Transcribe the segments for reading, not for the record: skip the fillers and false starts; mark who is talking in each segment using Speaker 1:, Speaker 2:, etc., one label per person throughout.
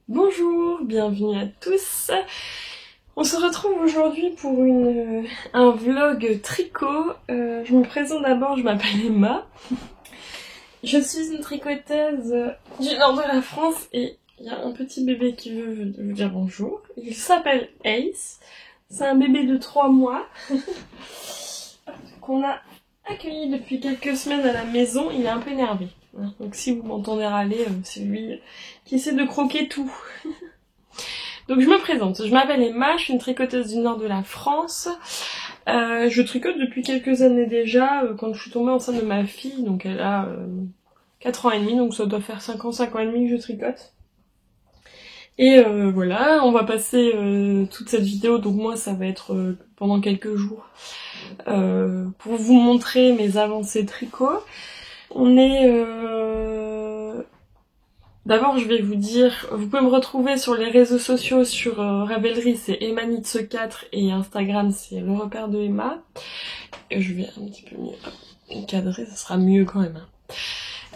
Speaker 1: Bonjour, bienvenue à tous. On se retrouve aujourd'hui pour un vlog tricot. Je me présente d'abord, je m'appelle Emma. Je suis une tricoteuse du nord de la France et il y a un petit bébé qui veut vous dire bonjour. Il s'appelle Ace. C'est un bébé de 3 mois qu'on a accueilli depuis quelques semaines à la maison. Il est un peu énervé. Donc si vous m'entendez râler, c'est lui qui essaie de croquer tout. Donc je me présente, je m'appelle Emma, je suis une tricoteuse du nord de la France. Je tricote depuis quelques années déjà, quand je suis tombée enceinte de ma fille, donc elle a 4 ans et demi, donc ça doit faire 5 ans et demi que je tricote. Et voilà, on va passer toute cette vidéo, donc moi ça va être pendant quelques jours, pour vous montrer mes avancées tricot. On est... D'abord, je vais vous dire, vous pouvez me retrouver sur les réseaux sociaux, sur Ravelry, c'est Emmanitse4 et Instagram, c'est le repère de Emma. Et je vais un petit peu mieux cadrer, ça sera mieux quand même.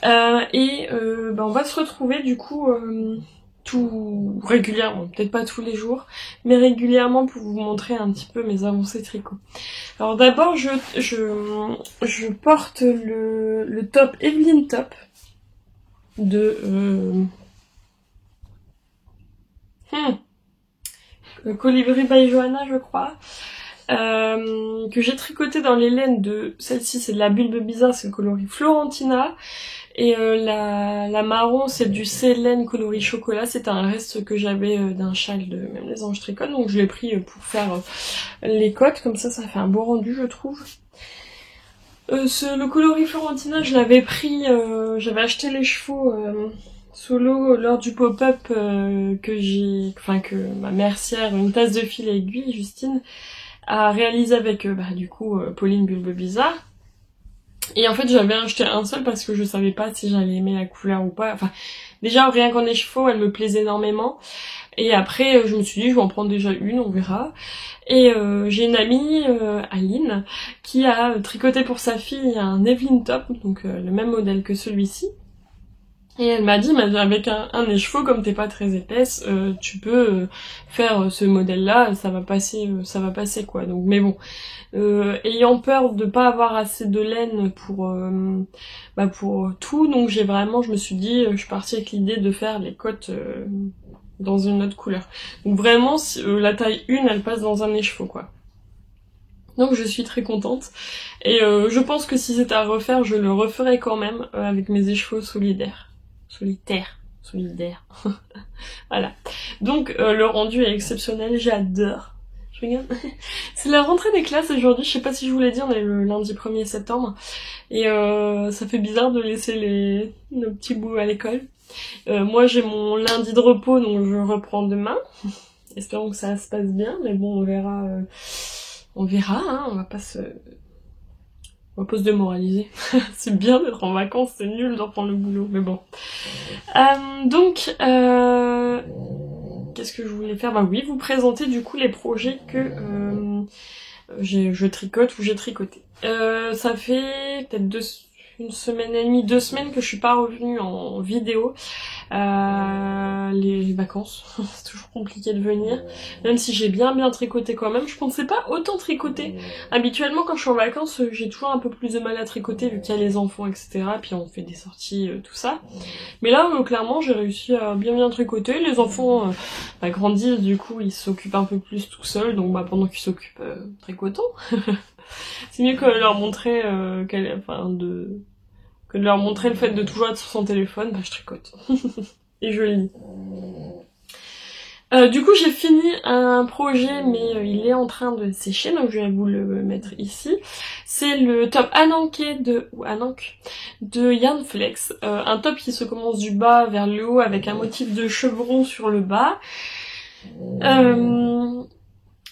Speaker 1: On va se retrouver du coup tout régulièrement, peut-être pas tous les jours, mais régulièrement pour vous montrer un petit peu mes avancées tricot. Alors d'abord, je porte le top Evelyn Top de Colibri by Johanna, je crois, que j'ai tricoté dans les laines de celle-ci, c'est de la Bulbe Bizarre, c'est le coloris Florentina, et la marron c'est du Célène coloris chocolat. C'est un reste que j'avais d'un châle de Même les Anges Tricotent, donc je l'ai pris pour faire les cottes, comme ça fait un beau rendu je trouve. Le coloris Florentina, je l'avais pris, j'avais acheté les chevaux solo lors du pop-up que ma mercière, une tasse de fil à aiguille, Justine, a réalisé avec Pauline Bulbe Bizarre. Et en fait j'avais acheté un seul parce que je savais pas si j'allais aimer la couleur ou pas. Enfin, déjà rien qu'en écheveau, elle me plaisait énormément. Et après je me suis dit je vais en prendre déjà une, on verra. Et j'ai une amie, Aline, qui a tricoté pour sa fille un Evelyn Top, donc le même modèle que celui-ci. Et elle m'a dit, avec un écheveau, comme t'es pas très épaisse, tu peux faire ce modèle-là, ça va passer quoi. Donc, mais bon, ayant peur de pas avoir assez de laine pour tout, donc je me suis dit, je suis partie avec l'idée de faire les cottes dans une autre couleur. Donc vraiment, la taille 1, elle passe dans un écheveau, quoi. Donc je suis très contente. Et je pense que si c'était à refaire, je le referais quand même avec mes écheveaux solitaires. Voilà. Donc le rendu est exceptionnel, j'adore. Je regarde. C'est la rentrée des classes aujourd'hui, je sais pas si je vous l'ai dit, on est le lundi 1er septembre. Et ça fait bizarre de laisser nos petits bouts à l'école. Moi j'ai mon lundi de repos, donc je reprends demain. Espérons que ça se passe bien, mais bon on verra. On verra, hein, on va pas se démoraliser. C'est bien d'être en vacances, c'est nul de reprendre le boulot, mais bon. Qu'est-ce que je voulais faire? Bah oui, vous présenter du coup les projets que je tricote ou j'ai tricoté. Ça fait peut-être 2 semaines et demie, 2 semaines que je suis pas revenue en vidéo. Les vacances, c'est toujours compliqué de venir, même si j'ai bien tricoté quand même. Je pensais pas autant tricoter. Habituellement quand je suis en vacances, j'ai toujours un peu plus de mal à tricoter vu qu'il y a les enfants, etc. Puis on fait des sorties, tout ça. Mais là, clairement, j'ai réussi à bien tricoter. Les enfants grandissent, du coup, ils s'occupent un peu plus tout seuls, donc pendant qu'ils s'occupent, tricotons. C'est mieux que leur montrer que de leur montrer le fait de toujours être sur son téléphone, je tricote. Et je lis. Du coup, j'ai fini un projet, mais il est en train de sécher, donc je vais vous le mettre ici. C'est le top Ananke de Yarnflex. Un top qui se commence du bas vers le haut avec un motif de chevron sur le bas.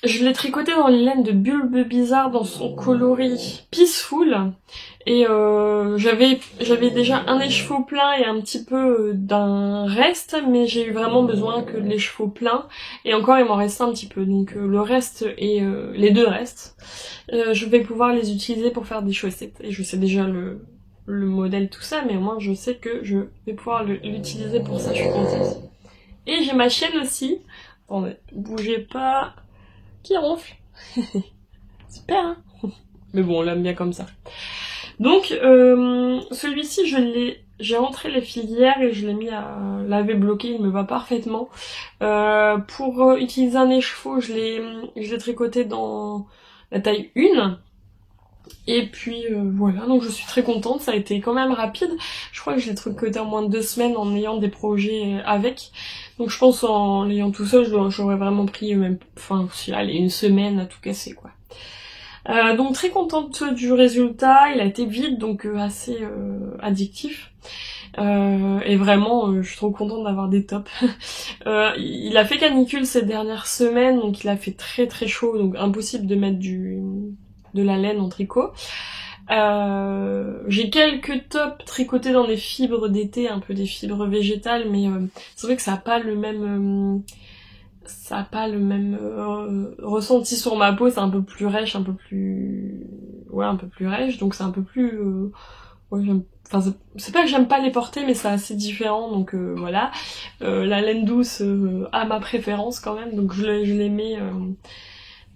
Speaker 1: Je l'ai tricoté dans les laines de Bulbe Bizarre dans son coloris Peaceful. Et j'avais déjà un écheveau plein et un petit peu d'un reste, mais j'ai eu vraiment besoin que de l'écheveau plein. Et encore il m'en reste un petit peu, donc le reste et les 2 restes, je vais pouvoir les utiliser pour faire des chaussettes. Et je sais déjà le modèle, tout ça, mais au moins je sais que je vais pouvoir l'utiliser pour ça, je suis contente. Et j'ai ma chienne aussi. Attendez, bougez pas. Qui ronfle. Super, hein. Mais bon, on l'aime bien comme ça. Donc, celui-ci, j'ai rentré les fils hier et je l'ai mis à laver bloqué, il me va parfaitement. Pour utiliser un écheveau, je l'ai tricoté dans la taille 1. Et puis voilà, donc je suis très contente, ça a été quand même rapide. Je crois que je l'ai tricoté en moins de 2 semaines en ayant des projets avec. Donc je pense en l'ayant tout seul, j'aurais vraiment pris même, enfin, allez, 1 semaine à tout casser, quoi. Donc très contente du résultat, il a été vide, donc assez addictif. Et vraiment, je suis trop contente d'avoir des tops. Il a fait canicule ces dernières semaines, donc il a fait très très chaud, donc impossible de mettre de la laine en tricot. J'ai quelques tops tricotés dans des fibres d'été, un peu des fibres végétales, mais c'est vrai que ça a pas le même ressenti sur ma peau, c'est un peu plus rêche, un peu plus rêche, donc c'est un peu plus ouais, enfin c'est pas que j'aime pas les porter, mais c'est assez différent, donc voilà. La laine douce a ma préférence quand même, donc je les mets.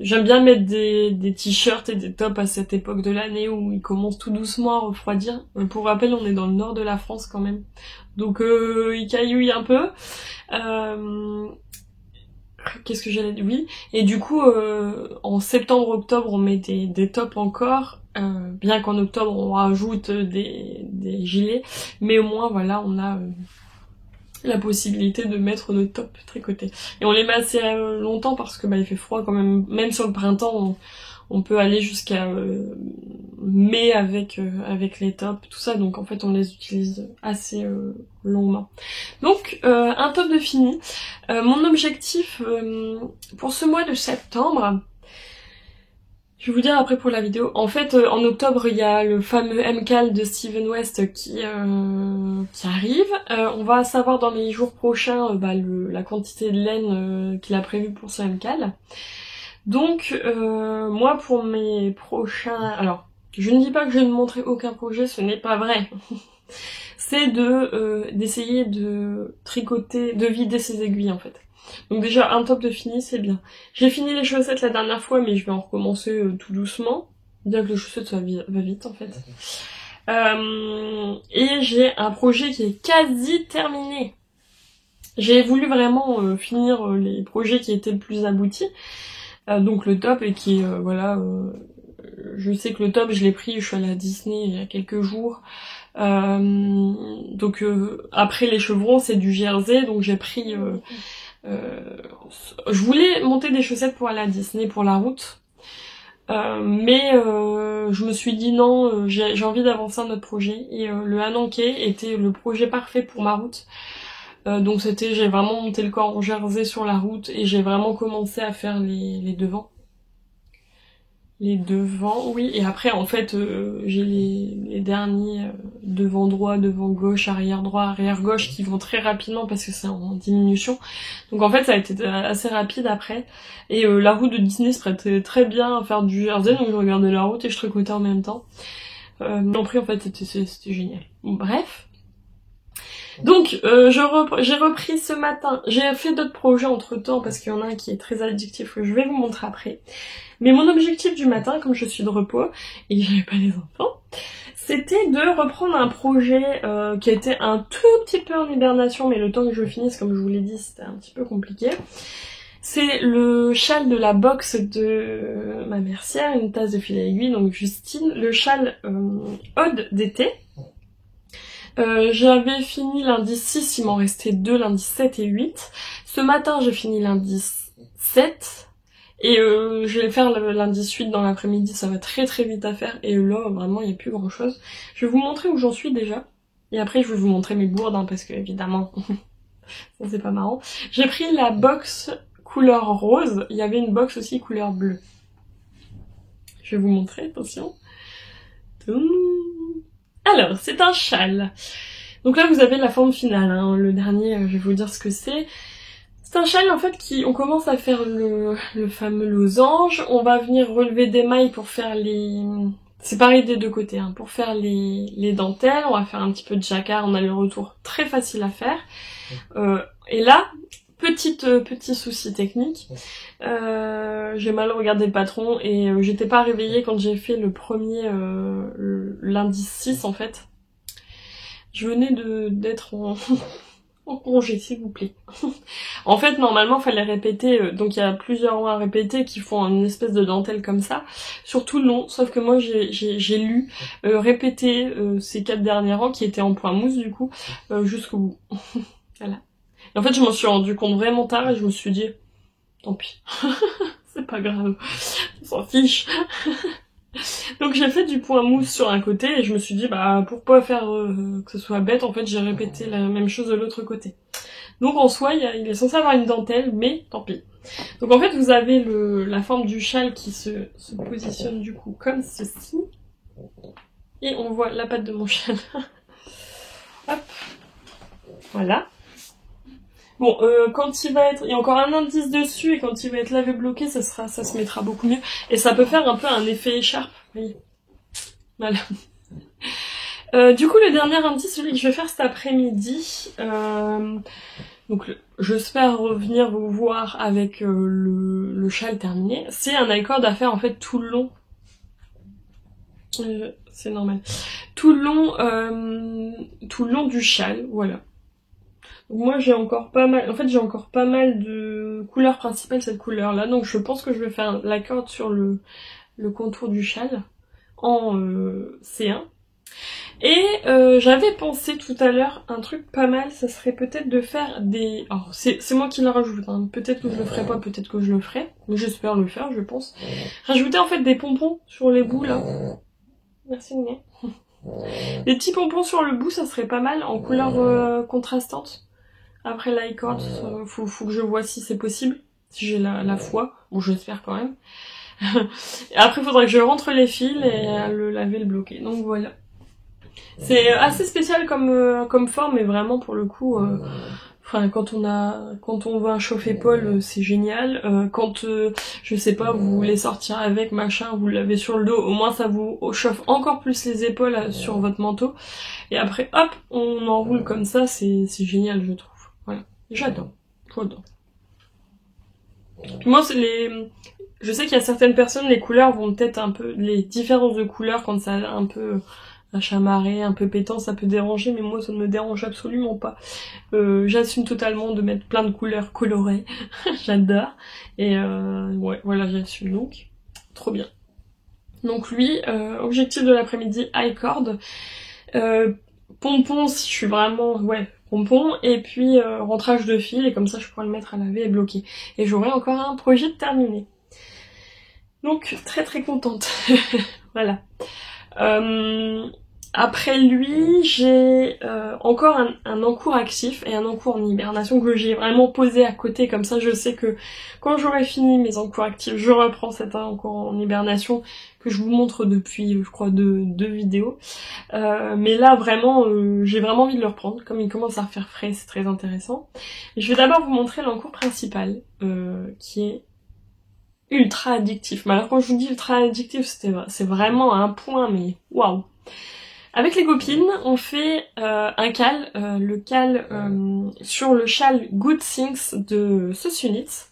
Speaker 1: J'aime bien mettre des t-shirts et des tops à cette époque de l'année où il commence tout doucement à refroidir. Pour rappel, on est dans le nord de la France quand même, donc il caillouille un peu. Qu'est-ce que j'allais dire? Oui. Et du coup, en septembre-octobre, on met des tops encore. Bien qu'en octobre, on rajoute des gilets. Mais au moins, voilà, on a la possibilité de mettre nos tops tricotés. Et on les met assez longtemps parce que il fait froid quand même. Même sur le printemps, on peut aller jusqu'à mai avec les tops, tout ça. Donc en fait, on les utilise assez longuement. Donc un top de fini. Mon objectif pour ce mois de septembre, je vais vous dire après pour la vidéo. En fait, en octobre, il y a le fameux MCAL de Steven West qui arrive. On va savoir dans les jours prochains la quantité de laine qu'il a prévu pour ce MCAL. Donc, moi, pour mes prochains... Alors, je ne dis pas que je ne montrerai aucun projet, ce n'est pas vrai. C'est d'essayer de tricoter, de vider ses aiguilles, en fait. Donc déjà, un top de fini, c'est bien. J'ai fini les chaussettes la dernière fois, mais je vais en recommencer tout doucement. Bien que les chaussettes, ça va vite, en fait. Et j'ai un projet qui est quasi terminé. J'ai voulu vraiment finir les projets qui étaient le plus aboutis. Donc le top, et qui est, je sais que le top, je l'ai pris, je suis allée à Disney il y a quelques jours. Donc après les chevrons, c'est du jersey, donc j'ai pris... je voulais monter des chaussettes pour aller à Disney pour la route, mais je me suis dit non, j'ai envie d'avancer un autre projet, et le Ananké était le projet parfait pour ma route. Donc j'ai vraiment monté le corps en jersey sur la route, et j'ai vraiment commencé à faire les devants. Les devants, oui, et après en fait j'ai les derniers devant droit, devant gauche, arrière droit, arrière gauche qui vont très rapidement parce que c'est en diminution. Donc en fait ça a été assez rapide après. Et la route de Disney se prêtait très bien à faire du jersey, donc je regardais la route et je tricotais en même temps. Après en fait c'était génial. Bon, bref. Donc j'ai repris ce matin, j'ai fait d'autres projets entre temps parce qu'il y en a un qui est très addictif que je vais vous montrer après. Mais mon objectif du matin, comme je suis de repos et que j'avais pas les enfants, c'était de reprendre un projet qui a été un tout petit peu en hibernation, mais le temps que je finisse, comme je vous l'ai dit, c'était un petit peu compliqué. C'est le châle de la box de ma mercière, une tasse de fil à aiguille, donc Justine, le châle Ode d'été. J'avais fini lundi 6, il m'en restait 2, lundi 7 et 8. Ce matin, j'ai fini lundi 7. Et je vais le faire le lundi 8 dans l'après-midi, ça va très très vite à faire. Et là, vraiment, il n'y a plus grand chose. Je vais vous montrer où j'en suis déjà. Et après, je vais vous montrer mes bourdes, hein, parce que évidemment, ça c'est pas marrant. J'ai pris la box couleur rose. Il y avait une box aussi couleur bleue. Je vais vous montrer, attention. Alors, c'est un châle. Donc là, vous avez la forme finale, hein. Le dernier, je vais vous dire ce que c'est. C'est un châle, en fait, on commence à faire le fameux losange. On va venir relever des mailles pour faire les... C'est pareil des deux côtés, hein. Pour faire les dentelles, on va faire un petit peu de jacquard. On a le retour très facile à faire. Et là, Petit souci technique. J'ai mal regardé le patron et j'étais pas réveillée quand j'ai fait le premier l'indice 6 en fait. Je venais d'être en congé, s'il vous plaît. En fait, normalement, fallait répéter, donc il y a plusieurs mots à répéter qui font une espèce de dentelle comme ça, sur tout le long, sauf que moi j'ai lu, répéter ces 4 derniers rangs qui étaient en point mousse du coup, jusqu'au bout. Voilà. Et en fait, je m'en suis rendu compte vraiment tard et je me suis dit, tant pis, c'est pas grave, on s'en fiche. Donc j'ai fait du point mousse sur un côté et je me suis dit, bah pour pas faire que ce soit bête, en fait j'ai répété la même chose de l'autre côté. Donc en soi, il est censé avoir une dentelle, mais tant pis. Donc en fait, vous avez la forme du châle qui se positionne du coup comme ceci. Et on voit la patte de mon châle. Hop. Voilà. Bon, quand il va être... Il y a encore un indice dessus, et quand il va être lavé bloqué, ça se mettra beaucoup mieux. Et ça peut faire un peu un effet écharpe. Oui. Voilà. Du coup, le dernier indice, celui que je vais faire cet après-midi... Donc, j'espère revenir vous voir avec le châle terminé. C'est un I-cord à faire en fait tout le long. C'est normal. Tout le long du châle, voilà. Donc moi j'ai encore pas mal, en fait j'ai encore pas mal de couleurs principales cette couleur là, donc je pense que je vais faire l'accord sur le contour du châle en C1. Et j'avais pensé tout à l'heure un truc pas mal, ça serait peut-être de faire des... Alors c'est moi qui le rajoute, hein. Peut-être que je le ferai pas, peut-être que je le ferai, mais j'espère le faire je pense. Rajouter en fait des pompons sur les bouts là. Merci Néné. Des petits pompons sur le bout, ça serait pas mal en couleur contrastante. Après l'i-cord, faut que je vois si c'est possible, si j'ai la foi. Bon, j'espère quand même. Et après, il faudra que je rentre les fils et le laver, le bloquer. Donc voilà. C'est assez spécial comme forme, mais vraiment pour le coup, enfin quand on veut un chauffe-épaule, c'est génial. Quand je sais pas, vous voulez sortir avec machin, vous l'avez sur le dos, au moins ça vous chauffe encore plus les épaules sur votre manteau. Et après, hop, on enroule comme ça, c'est génial, je trouve. Voilà, j'adore. Puis moi, je sais qu'il y a certaines personnes, les couleurs vont peut-être un peu, les différences de couleurs quand ça a un peu un chamarré, un peu pétant, ça peut déranger, mais moi ça ne me dérange absolument pas. J'assume totalement de mettre plein de couleurs colorées, j'adore. Et ouais, voilà, j'assume donc. Trop bien. Donc lui, objectif de l'après-midi, I-cord. Pompons si je suis vraiment... Ouais, pompons. Et puis rentrage de fil, et comme ça je pourrais le mettre à laver et bloquer. Et j'aurai encore un projet de terminé. Donc très très contente. Voilà. Après lui, j'ai encore un encours actif et un encours en hibernation que j'ai vraiment posé à côté, comme ça je sais que quand j'aurai fini mes encours actifs, je reprends cet encours en hibernation que je vous montre depuis, je crois, deux vidéos. Mais là, vraiment, j'ai vraiment envie de le reprendre, comme il commence à faire frais, c'est très intéressant. Et je vais d'abord vous montrer l'encours principal, qui est ultra addictif. Mais alors quand je vous dis ultra addictif, c'est vraiment à un point, mais waouh! Avec les copines, on fait un cal, le cal sur le châle Good Things de Sosunitz.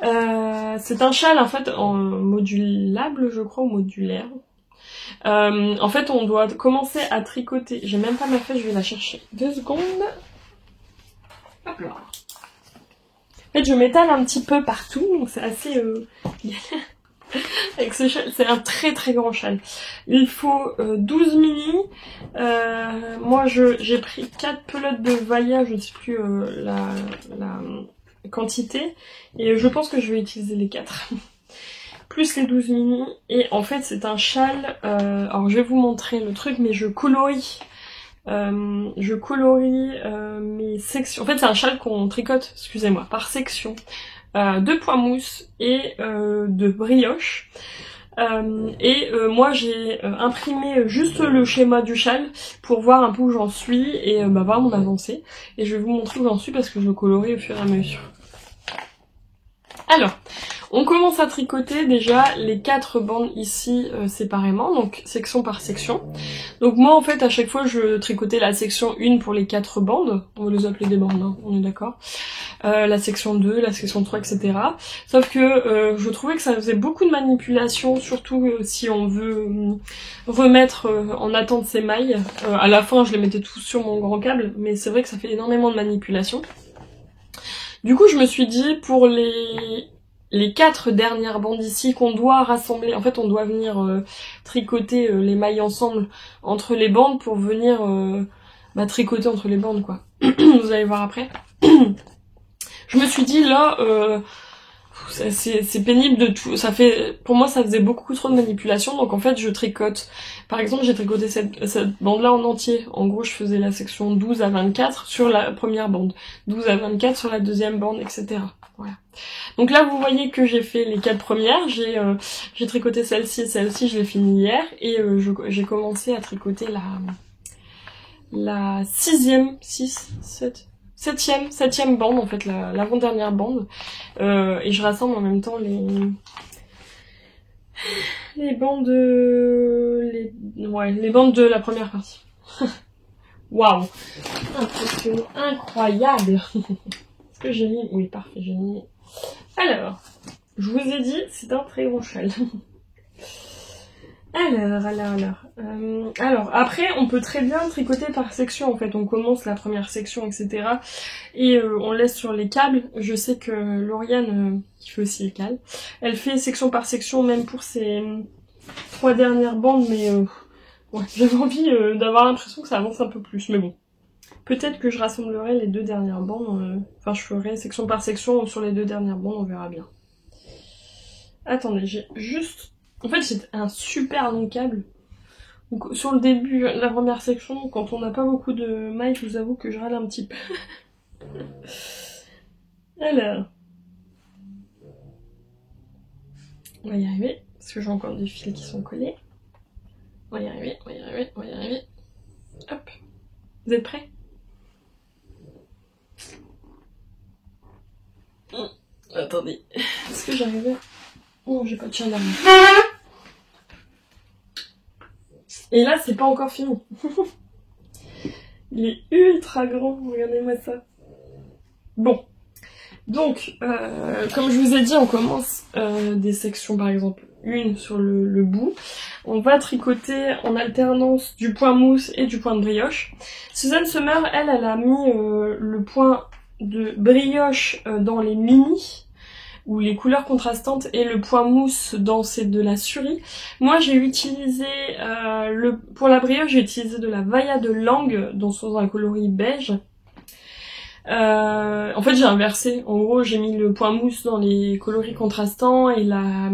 Speaker 1: C'est un châle en fait en modulable, je crois, ou modulaire. En fait, on doit commencer à tricoter. J'ai même pas ma feuille, je vais la chercher. 2 secondes. Hop là. En fait, je m'étale un petit peu partout, donc c'est assez... Avec ce châle, c'est un très très grand châle. Il faut 12 mini. Moi j'ai pris 4 pelotes de Vaya, je ne sais plus la quantité. Et je pense que je vais utiliser les 4. Plus les 12 mini. Et en fait c'est un châle, alors je vais vous montrer le truc, mais je colorie. Mes sections. En fait c'est un châle qu'on tricote, excusez-moi, par section. De poids mousse et de brioche. Moi j'ai imprimé juste le schéma du châle pour voir un peu où j'en suis et voir mon avancée. Et je vais vous montrer où j'en suis parce que je le colorie au fur et à mesure. Alors, On commence à tricoter déjà les 4 bandes ici séparément, donc section par section. Donc moi en fait à chaque fois je tricotais la section 1 pour les 4 bandes, on va les appeler des bandes, hein, on est d'accord. La section 2, la section 3, etc. Sauf que je trouvais que ça faisait beaucoup de manipulation, surtout si on veut remettre en attente ses mailles. À la fin je les mettais tous sur mon grand câble, mais c'est vrai que ça fait énormément de manipulation. Du coup je me suis dit pour les 4 dernières bandes ici qu'on doit rassembler, en fait on doit venir tricoter les mailles ensemble entre les bandes pour venir tricoter entre les bandes quoi. Vous allez voir après. Je me suis dit là, c'est pénible de tout, ça fait, pour moi ça faisait beaucoup trop de manipulation, donc en fait je tricote. Par exemple j'ai tricoté cette bande là en entier, en gros je faisais la section 12 à 24 sur la première bande, 12 à 24 sur la deuxième bande, etc. Voilà. Donc là vous voyez que j'ai fait les 4 premières, j'ai tricoté celle-ci, celle-ci je l'ai finie hier, et j'ai commencé à tricoter la 6e, 6, 7... septième bande en fait, l'avant-dernière bande, et je rassemble en même temps les bandes les bandes de la première partie. Waouh, impressionnant, incroyable. Est-ce que j'ai mis, oui parfait, j'ai mis. Alors je vous ai dit c'est un très gros châle. Alors, après, on peut très bien tricoter par section, en fait. On commence la première section, etc. Et on laisse sur les câbles. Je sais que Lauriane, qui fait aussi les câbles, elle fait section par section, même pour ses 3 dernières bandes, mais ouais, j'avais envie d'avoir l'impression que ça avance un peu plus, mais bon. Peut-être que je rassemblerai les 2 dernières bandes, enfin je ferai section par section sur les 2 dernières bandes, on verra bien. Attendez, j'ai juste... En fait, c'est un super long câble. Donc, sur le début, la première section, quand on n'a pas beaucoup de mailles, je vous avoue que je râle un petit peu. Alors. On va y arriver, parce que j'ai encore des fils qui sont collés. On va y arriver, on va y arriver, on va y arriver. Hop. Vous êtes prêts? Attendez. Est-ce que j'arrivais? Oh, j'ai pas de chien derrière. Et là, c'est pas encore fini. Il est ultra grand, regardez-moi ça. Bon. Donc, comme je vous ai dit, on commence des sections, par exemple, une sur le bout. On va tricoter en alternance du point mousse et du point de brioche. Suzanne Sommer, elle a mis le point de brioche dans les mini, ou les couleurs contrastantes, et le point mousse dans celle de la Suri. Moi j'ai utilisé, pour la brioche j'ai utilisé de la Vaya de Langue dans un coloris beige. En fait j'ai inversé, en gros j'ai mis le point mousse dans les coloris contrastants et la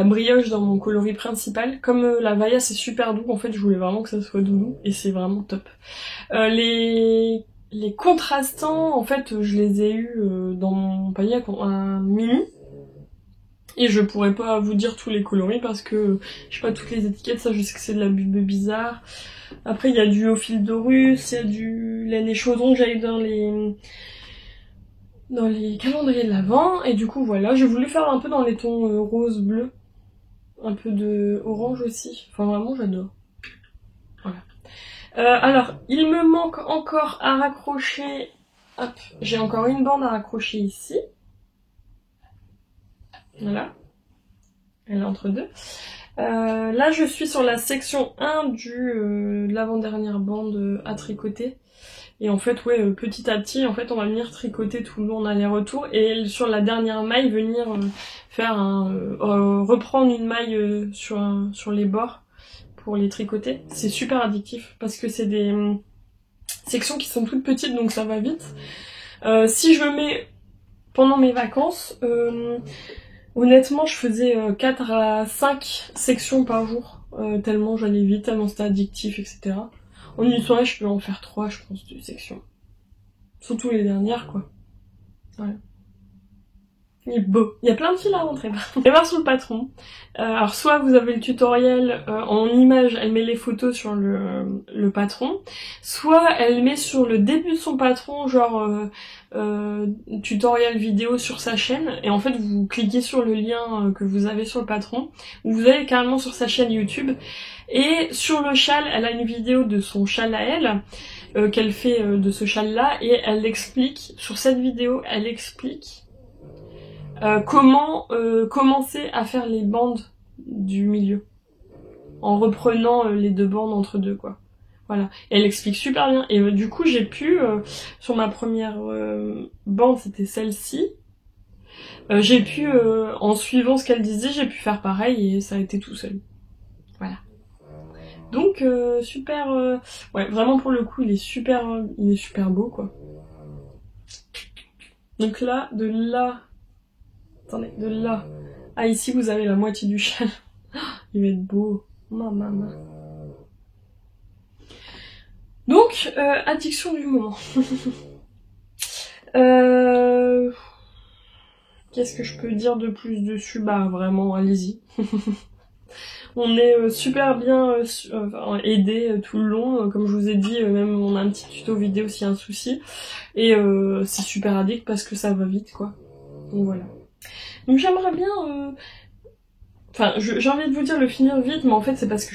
Speaker 1: brioche dans mon coloris principal. Comme la Vaya c'est super doux, en fait je voulais vraiment que ça soit doux et c'est vraiment top. Les contrastants, en fait, je les ai eus dans mon panier un mini. Et je pourrais pas vous dire tous les coloris parce que je sais pas toutes les étiquettes, ça je sais que c'est de la bulbe bizarre. Après il y a du au fil d'Horus, il y a du laine et chaudron que j'avais dans les calendriers de l'Avent. Et du coup voilà, j'ai voulu faire un peu dans les tons rose, bleu. Un peu de orange aussi. Enfin vraiment j'adore. Voilà. Alors, il me manque encore à raccrocher, hop, j'ai encore une bande à raccrocher ici. Voilà. Elle est entre deux. Là, je suis sur la section 1 de l'avant-dernière bande à tricoter. Et en fait, ouais, petit à petit, en fait, on va venir tricoter tout le long en aller-retour. Et sur la dernière maille, venir reprendre une maille sur les bords. Pour les tricoter, c'est super addictif parce que c'est des sections qui sont toutes petites donc ça va vite. Si je le mets pendant mes vacances, honnêtement je faisais 4 à 5 sections par jour, tellement j'allais vite, tellement c'était addictif, etc. En une soirée je peux en faire 3 je pense de sections. Surtout les dernières quoi. Voilà. Il est beau. Il y a plein de fils à rentrer. On va voir sur le patron. Alors soit vous avez le tutoriel en image, elle met les photos sur le patron, soit elle met sur le début de son patron, genre tutoriel vidéo sur sa chaîne, et en fait vous cliquez sur le lien que vous avez sur le patron, ou vous allez carrément sur sa chaîne YouTube, et sur le châle, elle a une vidéo de son châle à elle, qu'elle fait de ce châle-là, et elle explique, sur cette vidéo, elle explique comment commencer à faire les bandes du milieu en reprenant les deux bandes entre deux, quoi. Voilà, et elle explique super bien, et du coup j'ai pu sur ma première bande, c'était celle-ci, j'ai pu en suivant ce qu'elle disait, j'ai pu faire pareil et ça a été tout seul. Voilà, donc super ouais, vraiment pour le coup il est super beau, quoi. Donc là, de là, attendez, de là à ici, vous avez la moitié du châle. Il va être beau. Maman. Donc, addiction du moment. Qu'est-ce que je peux dire de plus dessus? Bah vraiment, allez-y. On est super bien aidé tout le long. Comme je vous ai dit, même on a un petit tuto vidéo s'il y a un souci. Et c'est super addict parce que ça va vite, quoi. Donc voilà. Donc j'aimerais bien... Enfin, j'ai envie de vous dire le finir vite, mais en fait c'est parce que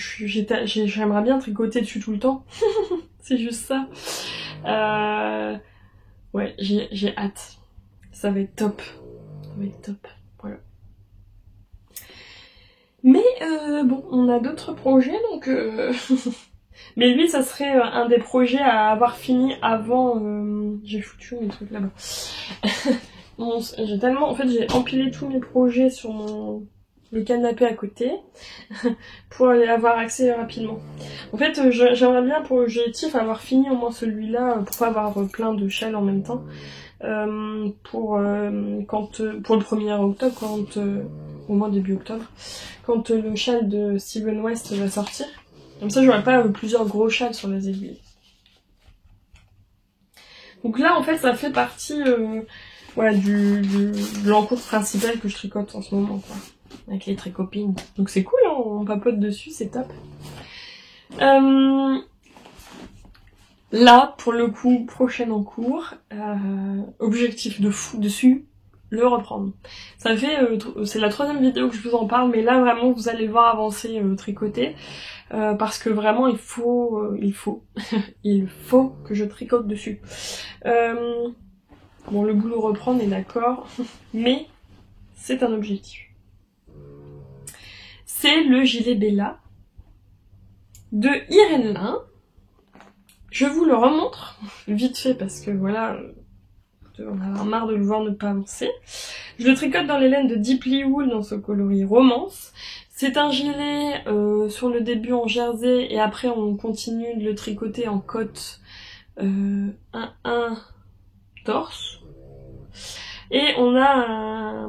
Speaker 1: j'aimerais bien tricoter dessus tout le temps. C'est juste ça. Ouais, j'ai hâte. Ça va être top. Ça va être top. Voilà. Mais bon, on a d'autres projets, donc... Mais lui, ça serait un des projets à avoir fini avant... J'ai foutu mes trucs là-bas. J'ai tellement... En fait, j'ai empilé tous mes projets sur le canapé à côté pour aller avoir accès rapidement. En fait, j'aimerais bien pour l'objectif avoir fini au moins celui-là pour pas avoir plein de châles en même temps. Pour le 1er octobre, au moins début octobre, quand le châle de Steven West va sortir. Comme ça, j'aurai pas plusieurs gros châles sur les aiguilles. Donc là, en fait, ça fait partie voilà, de l'encours principal que je tricote en ce moment, quoi. Avec les tricopines. Donc c'est cool, hein, on papote dessus, c'est top. Là, pour le coup, prochain en cours, objectif de fou dessus, le reprendre. Ça fait, c'est la 3e vidéo que je vous en parle, mais là vraiment vous allez voir avancer tricoter, parce que vraiment il faut il faut que je tricote dessus. Bon, le boulot reprend, on est d'accord, mais c'est un objectif. C'est le gilet Bella de Irène Lin. Je vous le remontre vite fait parce que voilà, on a marre de le voir ne pas avancer. Je le tricote dans les laines de Deeply Wool dans ce coloris romance. C'est un gilet sur le début en jersey et après on continue de le tricoter en cotte 1 torse. Et on a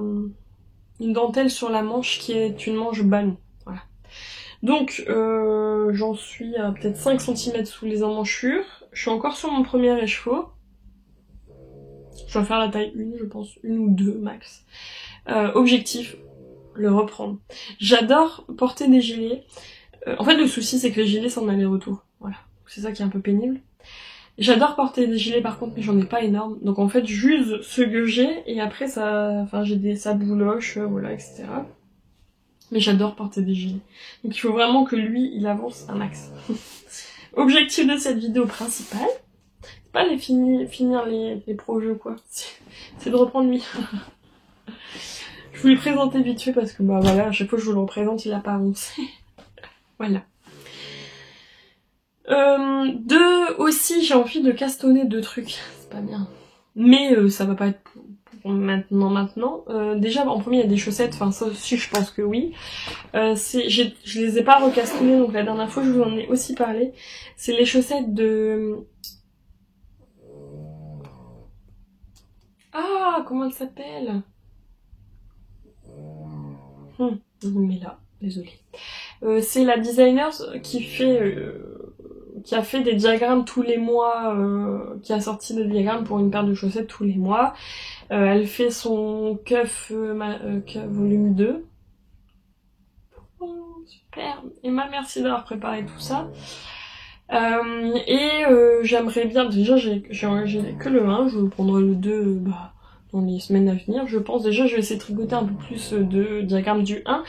Speaker 1: une dentelle sur la manche qui est une manche ballon. Voilà. Donc j'en suis à peut-être 5 cm sous les emmanchures. Je suis encore sur mon premier écheveau. Je dois faire la taille 1, je pense, 1 ou 2 max. Objectif, le reprendre. J'adore porter des gilets. En fait, le souci, c'est que les gilets, c'est en aller-retour. Voilà. C'est ça qui est un peu pénible. J'adore porter des gilets, par contre, mais j'en ai pas énorme. Donc, en fait, j'use ce que j'ai, et après, enfin, j'ai des sabouloches, voilà, etc. Mais j'adore porter des gilets. Donc, il faut vraiment que lui, il avance un max. Objectif de cette vidéo principale, c'est pas finir les projets, quoi. C'est de reprendre lui. Je vous l'ai présenté vite fait parce que, bah voilà, à chaque fois que je vous le représente, il a pas avancé. Voilà. Aussi, j'ai envie de castonner 2 trucs. C'est pas bien. Mais ça va pas être pour maintenant. Déjà, en premier, il y a des chaussettes. Enfin, ça aussi, je pense que oui. Je les ai pas recastonnées, donc la dernière fois, je vous en ai aussi parlé. C'est les chaussettes de... Ah, comment elle s'appelle? Mais là, désolée. C'est la designer qui qui a fait des diagrammes tous les mois, qui a sorti des diagrammes pour une paire de chaussettes tous les mois. Elle fait son Cuff volume 2. Oh, super. Emma, merci d'avoir préparé tout ça. J'aimerais bien, déjà j'ai que le 1, je prendrai le 2 dans les semaines à venir, je pense. Déjà je vais essayer de tricoter un peu plus de diagrammes du 1.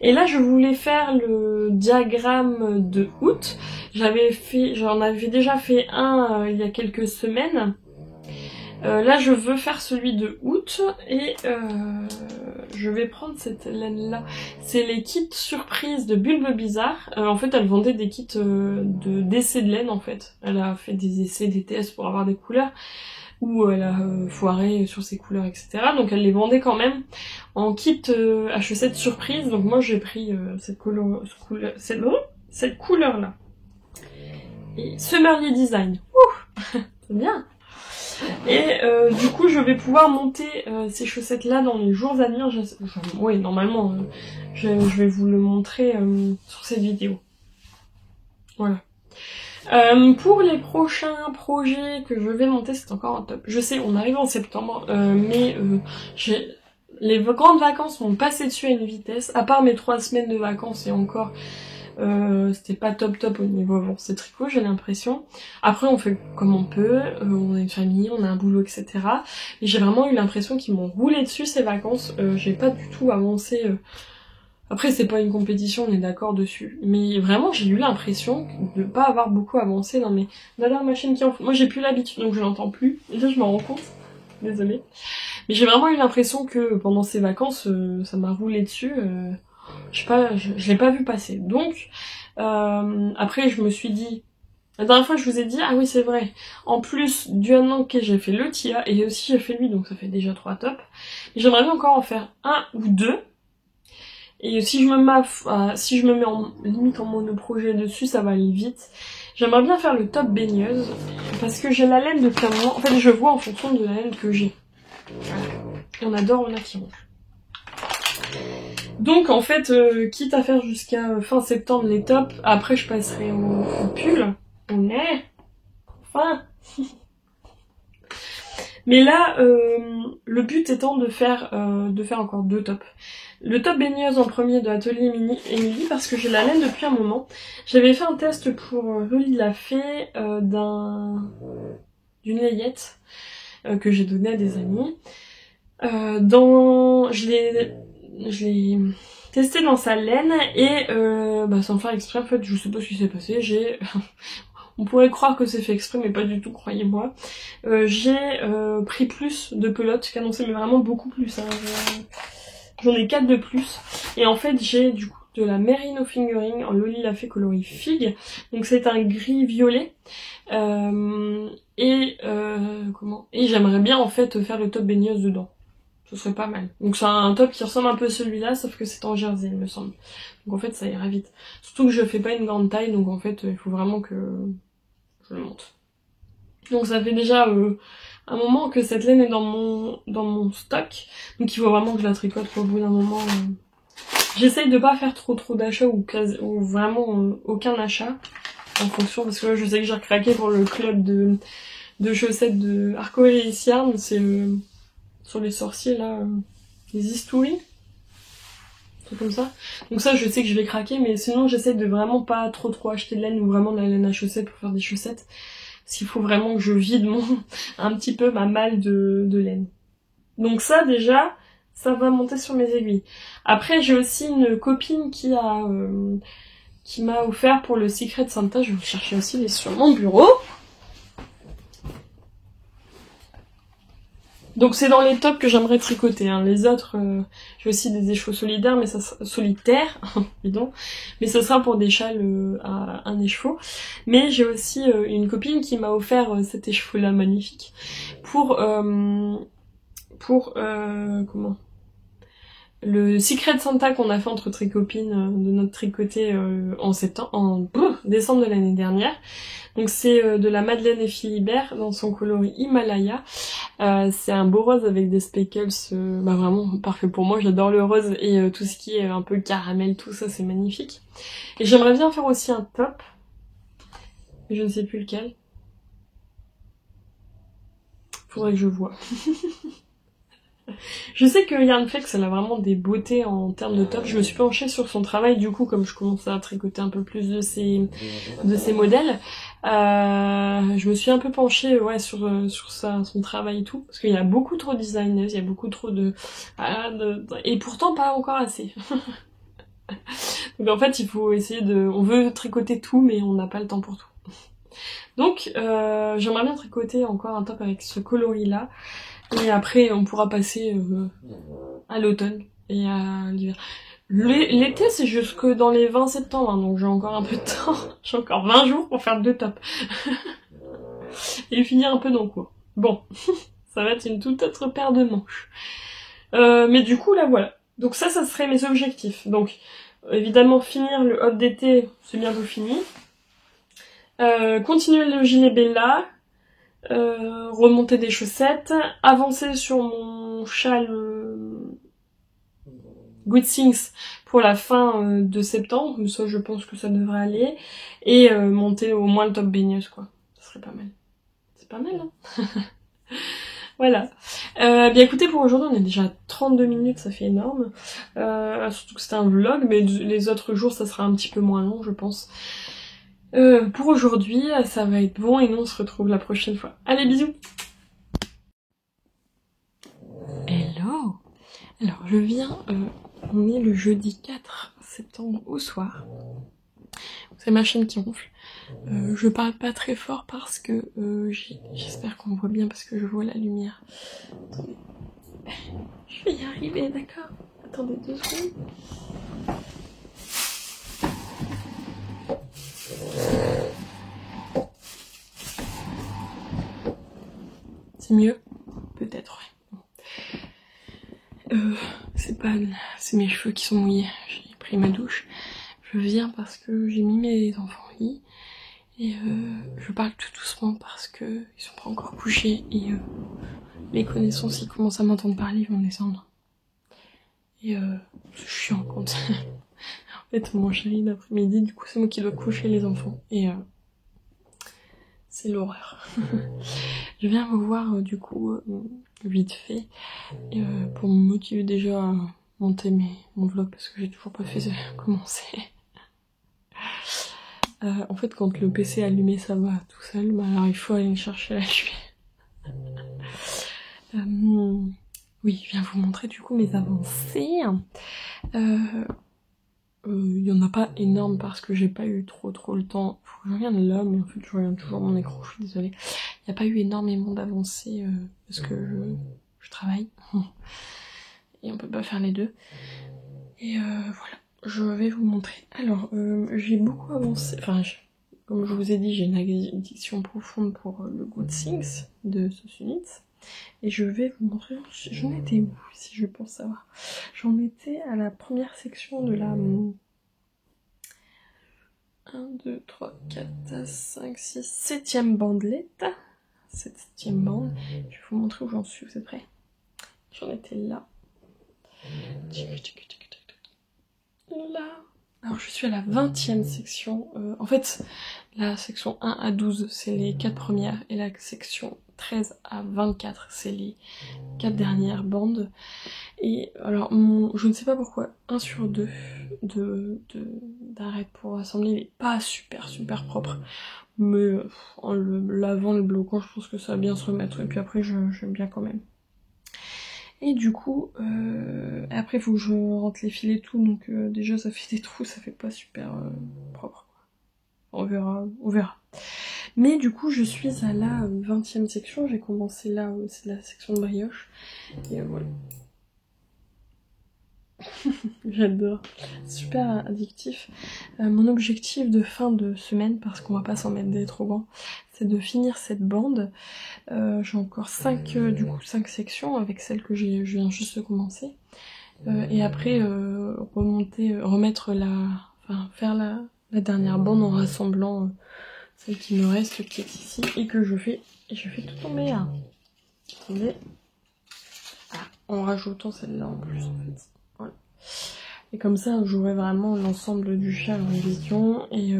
Speaker 1: Et là je voulais faire le diagramme de août. J'en avais déjà fait un il y a quelques semaines. Là je veux faire celui de août et je vais prendre cette laine là. C'est les kits surprises de Bulbe Bizarre. En fait elle vendait des kits d'essais de laine en fait. Elle a fait des essais, des tests pour avoir des couleurs où elle a foiré sur ses couleurs etc. Donc elle les vendait quand même en kit à chaussettes surprise. Donc moi j'ai pris cette couleur là. Et Summerly Design. Ouh, c'est bien. Et du coup je vais pouvoir monter ces chaussettes là dans les jours à venir. Oui normalement je vais vous le montrer sur cette vidéo. Voilà. Pour les prochains projets que je vais monter, c'est encore un top. Je sais, on arrive en septembre, mais les grandes vacances m'ont passé dessus à une vitesse. À part mes 3 semaines de vacances et encore... c'était pas top au niveau avancé tricot, j'ai l'impression. Après on fait comme on peut, on a une famille, on a un boulot, etc. Et j'ai vraiment eu l'impression qu'ils m'ont roulé dessus ces vacances. J'ai pas du tout avancé. Après c'est pas une compétition, on est d'accord dessus. Mais vraiment j'ai eu l'impression de pas avoir beaucoup avancé dans mes... D'ailleurs ma chaîne qui en... Moi j'ai plus l'habitude donc je l'entends plus. Et là je m'en rends compte. Désolée. Mais j'ai vraiment eu l'impression que pendant ces vacances ça m'a roulé dessus. Je sais pas, je l'ai pas vu passer. Donc, après, je me suis dit... La dernière fois, je vous ai dit, ah oui, c'est vrai. En plus du un an que j'ai fait le Tia, et aussi j'ai fait lui, donc ça fait déjà 3 tops. J'aimerais bien encore en faire 1 ou 2. Et si je me mets en limite en monoprojet dessus, ça va aller vite. J'aimerais bien faire le top baigneuse, parce que j'ai la laine depuis un moment. En fait, je vois en fonction de la laine que j'ai. Voilà. Et on adore on attire. Donc en fait, quitte à faire jusqu'à fin septembre les tops, après je passerai au pull, au nez, enfin. Mais là, le but étant de faire encore 2 tops. Le top baigneuse en premier de Atelier Emily, parce que j'ai la laine depuis un moment. J'avais fait un test pour Rolly l'a fait d'une layette que j'ai donnée à des amis. Je l'ai testé dans sa laine et sans faire exprès en fait, je sais pas ce qui s'est passé, on pourrait croire que c'est fait exprès mais pas du tout, croyez-moi. J'ai pris plus de pelotes qu'annoncé, mais vraiment beaucoup plus, hein. J'en ai 4 de plus et en fait j'ai du coup de la Merino Fingering en Loli l'a fait coloris figue, donc c'est un gris violet et j'aimerais bien en fait faire le top baigneuse dedans. Ce serait pas mal. Donc c'est un top qui ressemble un peu à celui-là, sauf que c'est en jersey, il me semble. Donc en fait, ça ira vite. Surtout que je fais pas une grande taille, donc en fait, il faut vraiment que je le monte. Donc ça fait déjà un moment que cette laine est dans mon stock. Donc il faut vraiment que je la tricote au bout d'un moment. J'essaye de pas faire trop d'achats ou vraiment aucun achat. En fonction, parce que là, je sais que j'ai craqué pour le club de chaussettes de Arcoiris Yarn. C'est sur les sorciers là, les History, truc comme ça. Donc ça je sais que je vais craquer, mais sinon j'essaie de vraiment pas trop acheter de laine ou vraiment de la laine à chaussettes pour faire des chaussettes. Parce qu'il faut vraiment que je vide un petit peu ma malle de laine. Donc ça déjà, ça va monter sur mes aiguilles. Après j'ai aussi une copine qui m'a offert pour le Secret Santa, je vais chercher aussi les sur mon bureau. Donc c'est dans les tops que j'aimerais tricoter, hein. Les autres, j'ai aussi des écheveaux solitaires, mais ça mais ça sera pour des châles à un écheveau. Mais j'ai aussi une copine qui m'a offert cet écheveau-là magnifique pour le Secret Santa qu'on a fait entre tricopines de notre tricoté en décembre de l'année dernière. Donc c'est de la Madeleine et Philibert dans son coloris Himalaya. C'est un beau rose avec des speckles, vraiment parfait pour moi. J'adore le rose et tout ce qui est un peu caramel, tout ça c'est magnifique. Et j'aimerais bien faire aussi un top. mais je ne sais plus lequel. Faudrait que je vois. Je sais que Yarn Flex, elle a vraiment des beautés en termes de top. Je me suis penchée sur son travail, du coup, comme je commençais à tricoter un peu plus de ses modèles. Je me suis un peu penchée, ouais, sur son travail et tout. Parce qu'il y a beaucoup trop de designers, il y a beaucoup trop et pourtant pas encore assez. Donc en fait, il faut essayer on veut tricoter tout, mais on n'a pas le temps pour tout. Donc, j'aimerais bien tricoter encore un top avec ce coloris-là. Et après, on pourra passer à l'automne et à l'hiver. L'été, c'est jusque dans les 20 septembre, hein, donc j'ai encore un peu de temps. J'ai encore 20 jours pour faire 2 tops. Et finir un peu dans le cours. Bon, ça va être une toute autre paire de manches. Mais du coup, là, voilà. Donc ça serait mes objectifs. Donc, évidemment, finir le hop d'été, c'est bientôt fini. Continuer le gilet Bella. Remonter des chaussettes, avancer sur mon châle Good Things pour la fin de septembre, mais ça je pense que ça devrait aller, et monter au moins le top baigneuse quoi, ça serait pas mal. C'est pas mal hein. Voilà. Bien écoutez, pour aujourd'hui on est déjà à 32 minutes, ça fait énorme, surtout que c'était un vlog, mais les autres jours ça sera un petit peu moins long je pense. Pour aujourd'hui, ça va être bon et nous on se retrouve la prochaine fois. Allez, bisous! Hello! Alors, je viens, on est le jeudi 4 septembre au soir. C'est ma chaîne qui ronfle. Je parle pas très fort parce que j'espère qu'on me voit bien parce que je vois la lumière. Attendez. Je vais y arriver, d'accord? Attendez 2 secondes. C'est mieux? Peut-être, ouais. C'est mes cheveux qui sont mouillés. J'ai pris ma douche. Je viens parce que j'ai mis mes enfants au lit. Et je parle tout doucement parce que ils sont pas encore couchés. Et les connaissances qui commencent à m'entendre parler vont descendre. Et c'est chiant quand... En fait, mon chéri l'après-midi, du coup c'est moi qui dois coucher les enfants. Et c'est l'horreur. Je viens vous voir du coup vite fait pour me motiver déjà à monter mon vlog parce que j'ai toujours pas fait commencer. En fait quand le PC est allumé ça va tout seul, mais alors il faut aller chercher la lumière. Oui, je viens vous montrer du coup mes avancées. Il y en a pas énorme parce que j'ai pas eu trop le temps. Faut que je regarde là, mais en fait je regarde toujours mon écran, je suis désolée. Il n'y a pas eu énormément d'avancées parce que je travaille. Et on peut pas faire les deux. Et voilà, je vais vous montrer. Alors, j'ai beaucoup avancé. Enfin, comme je vous ai dit, j'ai une addiction profonde pour le Good Things de Sosunitz. Et je vais vous montrer, j'en étais où, si je pense savoir. J'en étais à la première section de la 1, 2, 3, 4, 5, 6, 7e bandelette. Cette 7e bande. Je vais vous montrer où j'en suis, vous êtes prêts? J'en étais là. Là. Alors je suis à la 20e section. En fait, la section 1 à 12, c'est les 4 premières. Et la section 13 à 24, c'est les 4 dernières bandes. Et alors, je ne sais pas pourquoi, 1 sur 2 d'arrêt pour assembler, il est pas super propre. Mais en le lavant, le bloquant, je pense que ça va bien se remettre. Et puis après, j'aime bien quand même. Et du coup, après il faut que je rentre les fils et tout, donc déjà ça fait des trous, ça fait pas super propre. On verra. Mais du coup je suis à la 20e section, j'ai commencé là, c'est la section de brioche. Et voilà. J'adore, super addictif. Mon objectif de fin de semaine, parce qu'on va pas s'en mettre des trop grands, c'est de finir cette bande. J'ai encore 5 sections avec celle que je viens juste de commencer. Et après faire la dernière bande en rassemblant celle qui me reste, qui est ici, et que je fais tout tomber là. Attendez. Ah, en rajoutant celle-là en plus en fait. Voilà. Et comme ça j'aurai vraiment l'ensemble du châle en vision et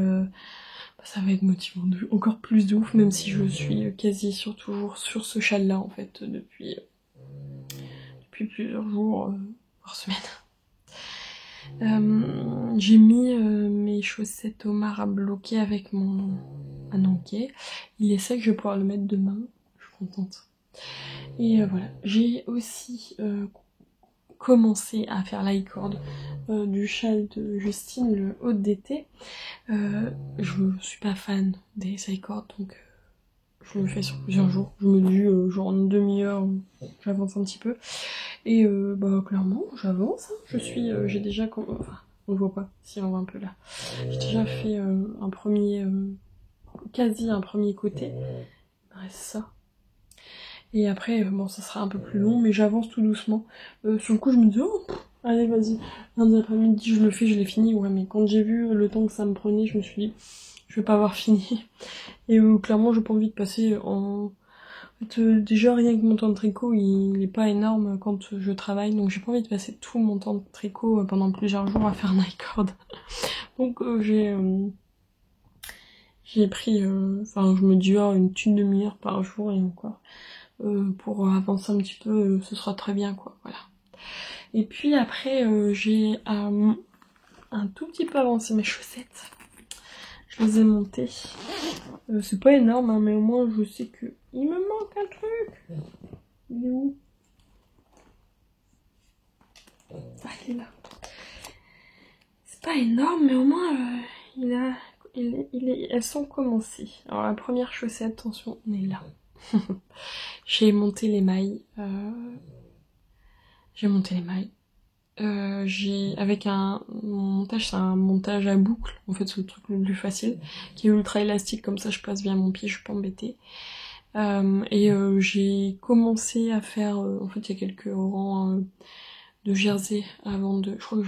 Speaker 1: ça va être motivant encore plus de ouf, même si je suis quasi toujours sur ce châle-là en fait depuis plusieurs jours, voire semaines. J'ai mis mes chaussettes Omar à bloquer avec mon anquet. Il est sec, je vais pouvoir le mettre demain. Je suis contente. Et voilà. J'ai aussi commencé à faire l'icord du châle de Justine, le haut d'été. Je suis pas fan des icords, donc je le fais sur plusieurs jours. Je me dis genre une demi-heure, j'avance un petit peu. Et bah clairement, j'avance. J'ai déjà, enfin, on le voit pas, si on voit un peu là. J'ai déjà fait quasi un premier côté. Il me reste ça. Et après, bon, ça sera un peu plus long, mais j'avance tout doucement. Sur le coup, je me dis, oh, allez, vas-y. Lundi après-midi, je le fais, je l'ai fini. Ouais, mais quand j'ai vu le temps que ça me prenait, je me suis dit, je vais pas avoir fini. Et clairement, j'ai pas envie de passer en... En fait, déjà, rien que mon temps de tricot, il est pas énorme quand je travaille, donc j'ai pas envie de passer tout mon temps de tricot pendant plusieurs jours à faire un icord. Donc j'ai pris, enfin je me dis une petite demi-heure par jour et encore. Pour avancer un petit peu, ce sera très bien quoi, voilà. Et puis après, j'ai un tout petit peu avancé mes chaussettes. Je les ai montées. C'est pas énorme, hein, mais au moins je sais que il me manque un truc. Il est où? Ah, il est là. C'est pas énorme, mais au moins elles sont commencées. Alors la première chaussette, attention, on est là. J'ai monté les mailles. Avec mon montage, c'est un montage à boucle, en fait c'est le truc le plus facile, qui est ultra élastique, comme ça je place bien mon pied, je suis pas embêtée. J'ai commencé à faire, en fait il y a quelques rangs de jersey avant de... Je crois que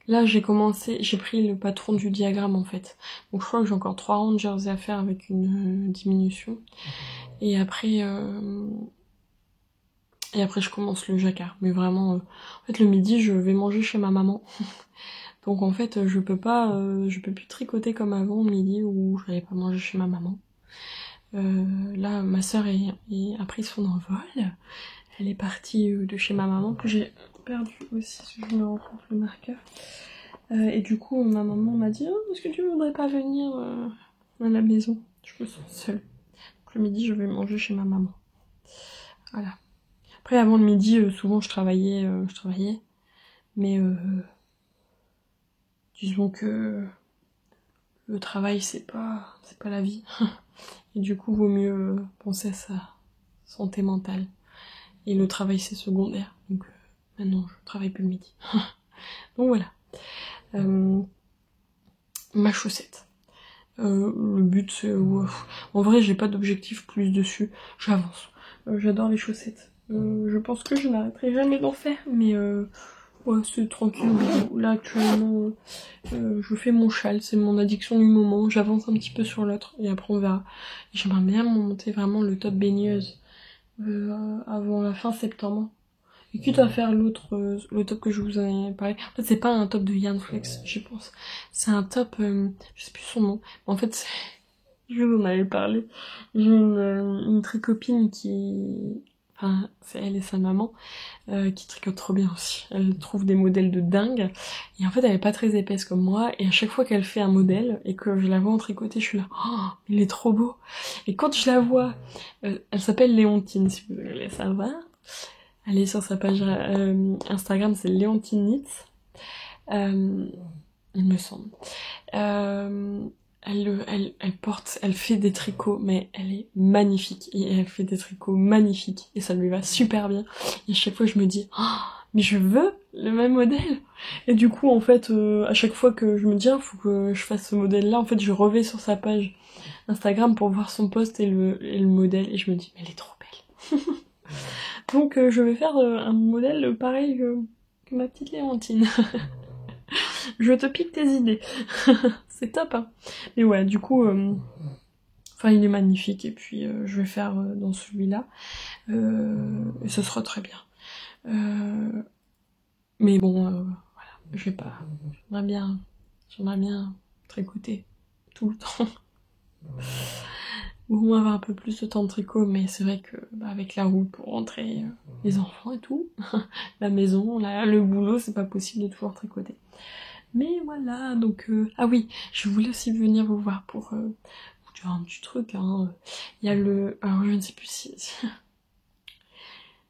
Speaker 1: là j'ai pris le patron du diagramme en fait. Donc je crois que j'ai encore 3 rangs de jersey à faire avec une diminution. Et après je commence le jacquard. Mais vraiment, en fait le midi je vais manger chez ma maman. Donc en fait je peux plus tricoter comme avant le midi où je n'allais pas manger chez ma maman. Là ma soeur a pris son envol. Elle est partie de chez ma maman, que j'ai perdu aussi, si je me rends compte le marqueur. Et du coup, ma maman m'a dit oh, est-ce que tu voudrais pas venir à la maison? Je me sens seule. Donc le midi, je vais manger chez ma maman. Voilà. Après, avant le midi, souvent je travaillais. Mais disons que le travail, c'est pas la vie. Et du coup, vaut mieux penser à sa santé mentale. Et le travail, c'est secondaire. Donc maintenant, je travaille plus le midi. Donc voilà. Ma chaussette. Le but c'est... en vrai j'ai pas d'objectif plus dessus, j'avance. J'adore les chaussettes. Je pense que je n'arrêterai jamais d'en faire, mais ouais c'est tranquille. Là actuellement je fais mon châle, c'est mon addiction du moment, j'avance un petit peu sur l'autre et après on verra. J'aimerais bien monter vraiment le top baigneuse avant la fin septembre. Et quitte à faire le top que je vous en ai parlé. En fait, c'est pas un top de Yarnflex, je pense. C'est un top, je sais plus son nom. En fait, je vous en avais parlé. J'ai une très copine enfin, c'est elle et sa maman, qui tricotent trop bien aussi. Elle trouve des modèles de dingue. Et en fait, elle est pas très épaisse comme moi. Et à chaque fois qu'elle fait un modèle, et que je la vois en tricoter, je suis là, oh, il est trop beau. Et quand je la vois, elle s'appelle Léontine, si vous voulez savoir. Allez sur sa page Instagram, c'est Léontine Knits, il me semble. Elle fait des tricots, mais elle est magnifique. Et elle fait des tricots magnifiques. Et ça lui va super bien. Et à chaque fois, je me dis, oh, mais je veux le même modèle. Et du coup, en fait, à chaque fois que je me dis, faut que je fasse ce modèle-là, en fait, je revais sur sa page Instagram pour voir son post et le modèle. Et je me dis, mais elle est trop belle. Donc je vais faire un modèle pareil que ma petite Léontine. Je te pique tes idées. C'est top, hein. Mais ouais, du coup, enfin il est magnifique et puis je vais faire dans celui-là. Et ce sera très bien. Mais bon, voilà, je vais pas... J'aimerais bien tricoter tout le temps. Au moins avoir un peu plus de temps de tricot, mais c'est vrai que avec la route pour rentrer, les enfants et tout, la maison, le boulot, c'est pas possible de toujours tricoter. Mais voilà, donc... Ah oui, je voulais aussi venir vous voir pour vous dire un petit truc, hein. Il y a le... Alors je ne sais plus si...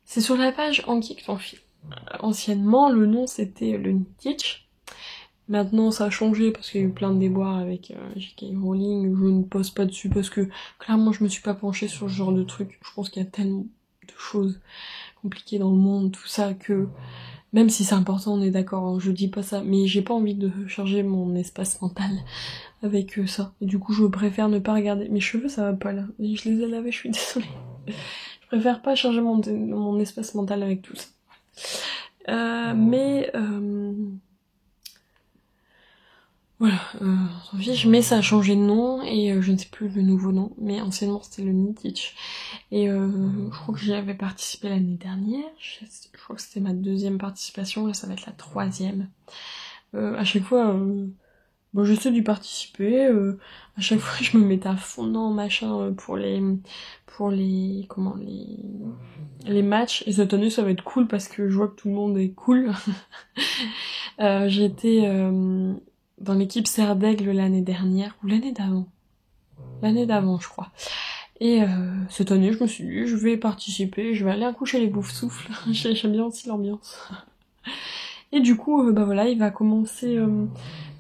Speaker 1: C'est sur la page Anki que t'en file. Anciennement, le nom c'était le Knitich. Maintenant ça a changé parce qu'il y a eu plein de déboires avec J.K. Rowling. Je ne poste pas dessus parce que clairement je me suis pas penchée sur ce genre de truc. Je pense qu'il y a tellement de choses compliquées dans le monde, tout ça, que même si c'est important, on est d'accord, hein, je dis pas ça, mais j'ai pas envie de charger mon espace mental avec ça. Et du coup je préfère ne pas regarder. Mes cheveux ça va pas là, je les ai lavés, je suis désolée. Je préfère pas charger mon espace mental avec tout ça. Voilà, on s'en fiche, mais ça a changé de nom, et je ne sais plus le nouveau nom, mais anciennement c'était le Knitich. Et je crois que j'y avais participé l'année dernière, je crois que c'était ma 2e participation, là ça va être la 3e. À chaque fois, j'essaie d'y participer, à chaque fois je me mettais à fond dans machin pour les matchs, et cette année ça va être cool parce que je vois que tout le monde est cool. J'étais dans l'équipe Serre d'Aigle l'année dernière, ou l'année d'avant je crois. Et cette année je me suis dit je vais participer, je vais aller accoucher les bouffe-souffles, j'aime bien aussi l'ambiance. Et du coup voilà, il va commencer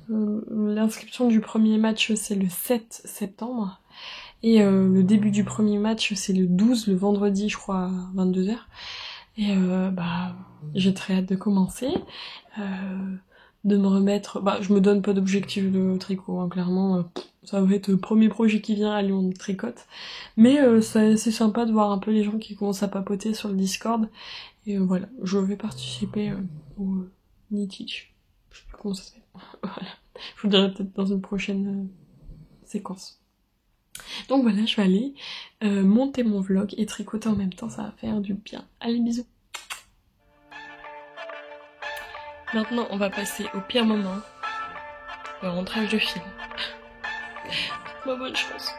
Speaker 1: l'inscription du premier match, c'est le 7 septembre, et le début du premier match c'est le 12, le vendredi je crois à 22h. Et j'ai très hâte de commencer, de me remettre... je me donne pas d'objectif de tricot, hein, clairement, ça va être le premier projet qui vient, allez on tricote. Mais c'est sympa de voir un peu les gens qui commencent à papoter sur le Discord, et voilà, je vais participer au Knitich, je sais plus comment ça s'appelle. Voilà. Je vous dirai peut-être dans une prochaine séquence. Donc voilà, je vais aller monter mon vlog et tricoter en même temps, ça va faire du bien. Allez, bisous. Maintenant, on va passer au pire moment, le rentrage de film. Bonne chance.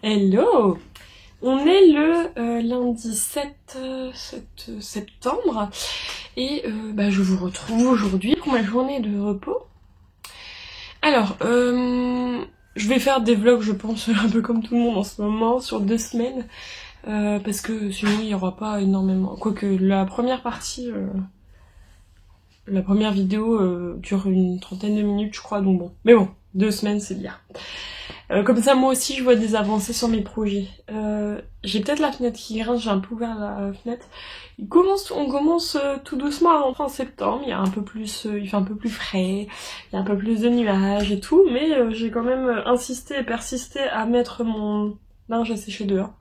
Speaker 1: Hello! On est le lundi 7 septembre et je vous retrouve aujourd'hui pour ma journée de repos. Alors, je vais faire des vlogs, je pense, un peu comme tout le monde en ce moment, sur 2 semaines, parce que sinon il n'y aura pas énormément. Quoique la première partie, la première vidéo dure une 30aine de minutes, je crois, donc bon. Mais bon, 2 semaines c'est bien. Comme ça, moi aussi, je vois des avancées sur mes projets. J'ai peut-être la fenêtre qui grince, j'ai un peu ouvert la fenêtre. On commence tout doucement à rentrer en septembre, il y a un peu plus, il fait un peu plus frais, il y a un peu plus de nuages et tout, mais j'ai quand même insisté et persisté à mettre mon linge à sécher dehors.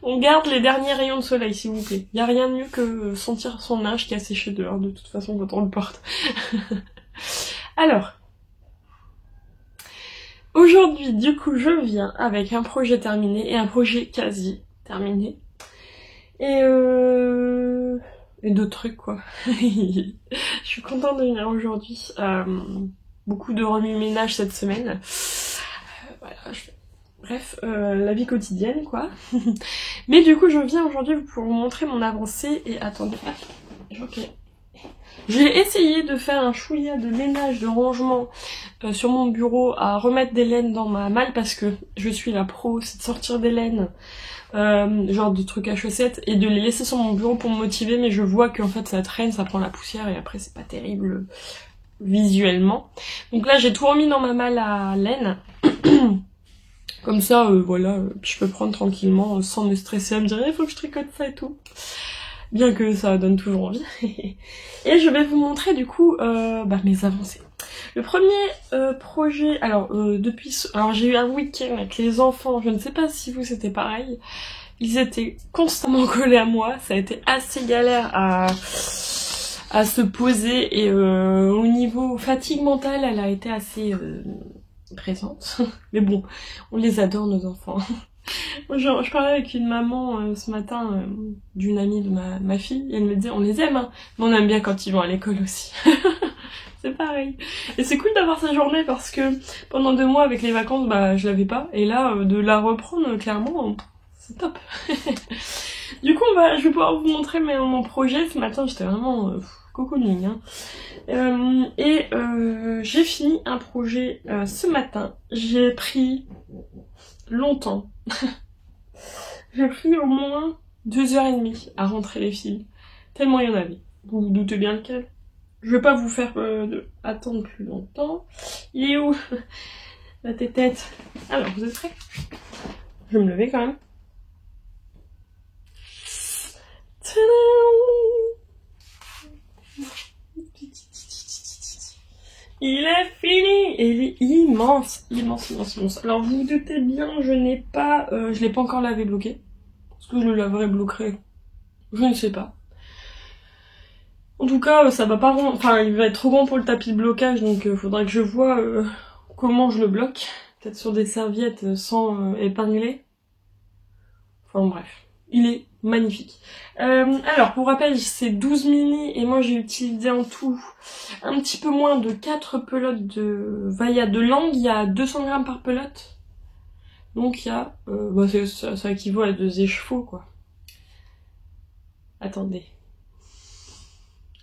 Speaker 1: On garde les derniers rayons de soleil, s'il vous plaît. Il y a rien de mieux que sentir son linge qui a séché dehors, de toute façon, quand on le porte. Alors... Aujourd'hui, du coup, je viens avec un projet terminé et un projet quasi terminé. Et d'autres trucs, quoi. Je suis contente de venir aujourd'hui. Beaucoup de remue-ménage cette semaine. Voilà, bref, la vie quotidienne, quoi. Mais du coup, je viens aujourd'hui pour vous montrer mon avancée. Et attendez, ok. J'ai essayé de faire un chouïa de ménage, de rangement sur mon bureau, à remettre des laines dans ma malle parce que je suis la pro, c'est de sortir des laines, genre de trucs à chaussettes, et de les laisser sur mon bureau pour me motiver, mais je vois qu'en fait ça traîne, ça prend la poussière et après c'est pas terrible visuellement. Donc là j'ai tout remis dans ma malle à laine. Comme ça, voilà, je peux prendre tranquillement sans me stresser à me dire il faut que je tricote ça et tout. Bien que ça donne toujours envie. Et je vais vous montrer du coup mes avancées. Le premier projet, alors alors j'ai eu un week-end avec les enfants, je ne sais pas si vous c'était pareil, ils étaient constamment collés à moi, ça a été assez galère à se poser et au niveau fatigue mentale elle a été assez présente. Mais bon, on les adore nos enfants. Je parlais avec une maman ce matin d'une amie de ma fille et elle me disait on les aime hein, mais on aime bien quand ils vont à l'école aussi. C'est pareil. Et c'est cool d'avoir cette journée parce que pendant 2 mois avec les vacances je l'avais pas et là de la reprendre clairement c'est top. Du coup je vais pouvoir vous montrer mon projet. Ce matin j'étais vraiment cocooning hein. J'ai fini un projet ce matin. J'ai pris longtemps. J'ai pris au moins 2h30 à rentrer les fils. Tellement il y en avait. Vous vous doutez bien lequel. Je vais pas vous faire attendre plus longtemps. Il est où la tête? Alors, vous êtes prêts? Je vais me lever quand même. Tadam! Il est fini et il est immense, immense, immense, immense. Alors vous vous doutez bien, je l'ai pas encore lavé bloqué. Est-ce que je le laverai bloqué? Je ne sais pas. En tout cas, ça va pas rond... Enfin, il va être trop grand pour le tapis de blocage, donc faudra que je vois comment je le bloque. Peut-être sur des serviettes sans épingler. Enfin bref, il est magnifique. Alors, pour rappel, c'est 12 mini et moi j'ai utilisé en tout un petit peu moins de 4 pelotes de vailla de langue. Il y a 200 grammes par pelote. Donc il y a... ça équivaut à 2 écheveaux, quoi. Attendez.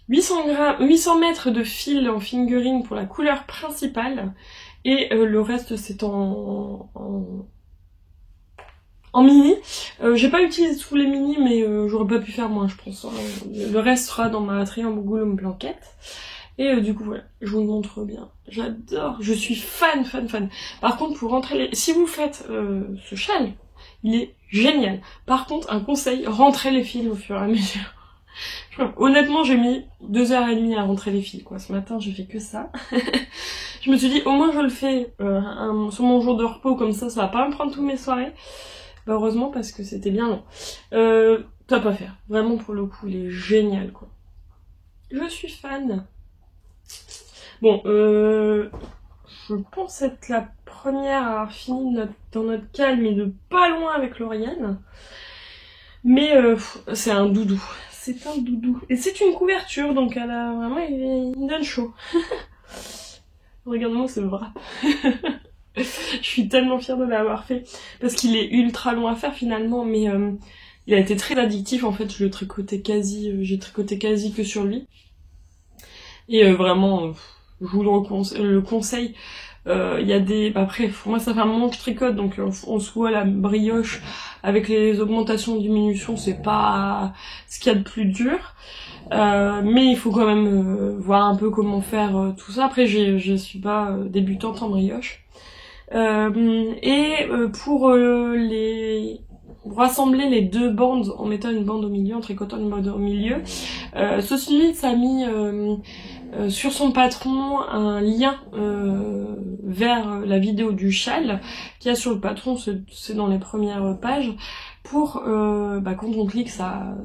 Speaker 1: 800 mètres de fil en fingering pour la couleur principale. Et le reste c'est en mini. J'ai pas utilisé tous les mini, mais j'aurais pas pu faire moins, je pense. Le reste sera dans ma triangulum blanquette. Et du coup, voilà, je vous le montre bien. J'adore, je suis fan. Par contre, pour rentrer si vous faites ce châle, il est génial. Par contre, un conseil, rentrez les fils au fur et à mesure. Honnêtement, j'ai mis 2h30 à rentrer les fils, quoi. Ce matin, j'ai fait que ça. Je me suis dit, au moins, je le fais sur mon jour de repos, comme ça va pas me prendre toutes mes soirées. Heureusement parce que c'était bien long. Top à faire. Vraiment pour le coup, il est génial quoi. Je suis fan. Bon, je pense être la première à avoir fini dans notre cale, mais de pas loin avec Lauriane. Mais c'est un doudou. C'est un doudou. Et c'est une couverture, donc elle a vraiment, il donne chaud. Regarde-moi ce bras. Je suis tellement fière de l'avoir fait parce qu'il est ultra long à faire finalement, mais il a été très addictif en fait. J'ai tricoté quasi que sur lui et vraiment je vous le conseille. Il y a des après moi ça fait un moment que je tricote donc on se voit la brioche avec les augmentations diminutions, c'est pas ce qu'il y a de plus dur. Mais il faut quand même voir un peu comment faire tout ça. Après je suis pas débutante en brioche. Pour rassembler les 2 bandes en mettant une bande au milieu, en tricotant une bande au milieu, Sauce Limite a mis sur son patron un lien vers la vidéo du châle qu'il y a sur le patron, c'est dans les premières pages, pour quand on clique ça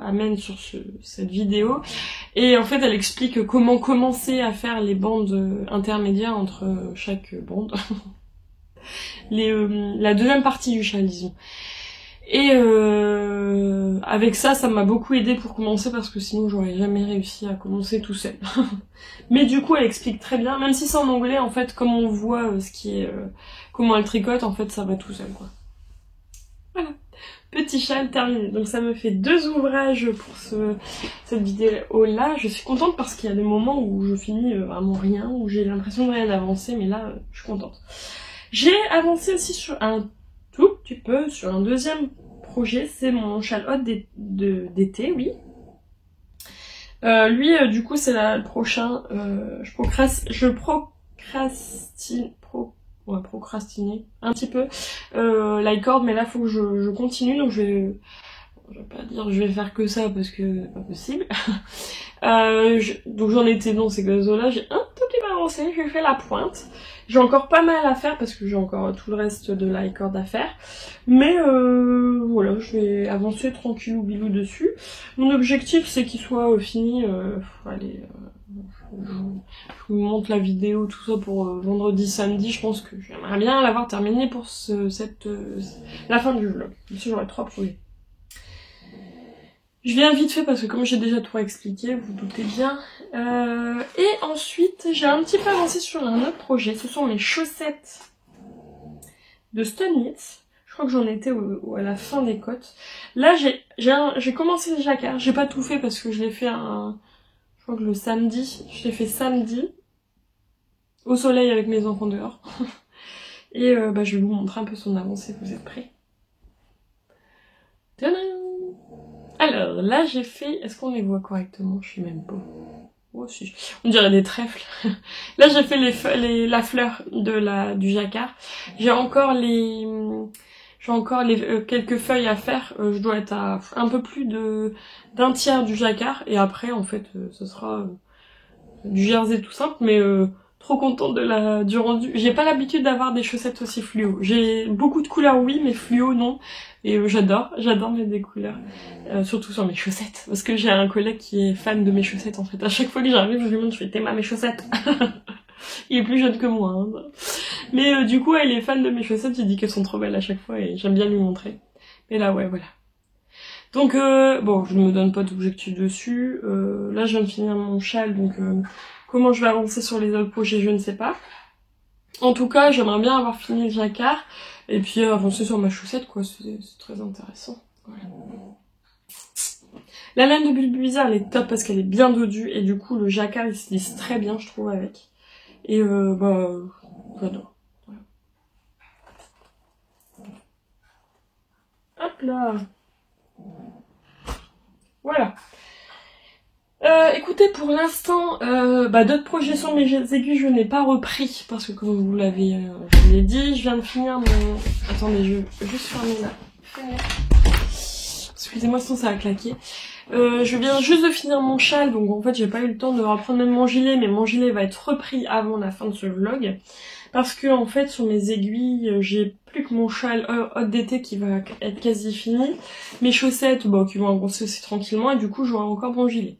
Speaker 1: amène sur cette vidéo et en fait elle explique comment commencer à faire les bandes intermédiaires entre chaque bande. La deuxième partie du châle, disons. Et avec ça m'a beaucoup aidé pour commencer parce que sinon j'aurais jamais réussi à commencer tout seul. Mais du coup elle explique très bien, même si c'est en anglais en fait, comme on voit comment elle tricote, en fait ça va tout seul quoi. Voilà. petit châle terminé. Donc ça me fait 2 ouvrages pour cette vidéo là. Je suis contente parce qu'il y a des moments où je finis vraiment rien, où j'ai l'impression de rien avancer, mais là je suis contente. J'ai avancé aussi sur un tout petit peu sur un deuxième projet, c'est mon châle haute d'été, oui. Lui, du coup, c'est le prochain. Je procrastiner un petit peu l'icord, mais là, faut que je continue, donc je vais pas dire je vais faire que ça parce que c'est pas possible. Donc j'en étais dans ces gazos-là, j'ai un tout petit peu avancé, j'ai fait la pointe. J'ai encore pas mal à faire parce que j'ai encore tout le reste de l'icord à faire. Mais voilà, je vais avancer tranquillou bilou dessus. Mon objectif c'est qu'il soit fini, allez, je vous montre la vidéo, tout ça pour vendredi, samedi. Je pense que j'aimerais bien l'avoir terminé pour la fin du vlog. Ici j'aurai 3 projets. Je viens vite fait parce que comme j'ai déjà tout expliqué, vous doutez bien. Et ensuite, j'ai un petit peu avancé sur un autre projet. Ce sont mes chaussettes de Stone Knits. Je crois que j'en étais à la fin des côtes. Là, j'ai commencé le jacquard. J'ai pas tout fait parce que je l'ai fait je crois que le samedi. Je l'ai fait samedi. Au soleil avec mes enfants dehors. Et je vais vous montrer un peu son avancée. Vous êtes prêts? Tadam! Alors, là, j'ai fait... Est-ce qu'on les voit correctement? Je sais même pas. Oh, si. On dirait des trèfles. Là, j'ai fait la fleur du jacquard. J'ai encore quelques feuilles à faire. Je dois être à un peu plus d'un tiers du jacquard. Et après, en fait, ce sera du jersey tout simple. Mais trop contente du rendu. J'ai pas l'habitude d'avoir des chaussettes aussi fluo. J'ai beaucoup de couleurs, oui, mais fluo, non. Et j'adore mettre des couleurs, surtout sur mes chaussettes, parce que j'ai un collègue qui est fan de mes chaussettes en fait. À chaque fois que j'arrive, je lui montre, je fais t'aimes mes chaussettes. Il est plus jeune que moi, hein. Mais du coup, il est fan de mes chaussettes, il dit qu'elles sont trop belles à chaque fois et j'aime bien lui montrer. Mais là, ouais, voilà. Donc bon, je ne me donne pas d'objectif dessus. Là, je viens de finir mon châle, donc comment je vais avancer sur les autres projets, je ne sais pas. En tout cas, j'aimerais bien avoir fini le jacquard. Et puis avancer sur ma chaussette, quoi, c'est très intéressant. Voilà. La laine de Bulbubisa, elle est top parce qu'elle est bien dodue, et du coup le jacquard il se lisse très bien, je trouve, avec. Et j'adore. Voilà. Hop là. Voilà. Écoutez, pour l'instant, d'autres projets sur mes aiguilles, je n'ai pas repris, parce que comme vous l'avez dit, je viens de finir mon... Attendez, je vais juste fermer la fenêtre. Excusez-moi, sinon ça va claquer. Je viens juste de finir mon châle, donc en fait j'ai pas eu le temps de reprendre même mon gilet, mais mon gilet va être repris avant la fin de ce vlog. Parce que en fait sur mes aiguilles, j'ai plus que mon châle haute d'été qui va être quasi fini. Mes chaussettes, qui vont avancer aussi tranquillement, et du coup j'aurai encore mon gilet.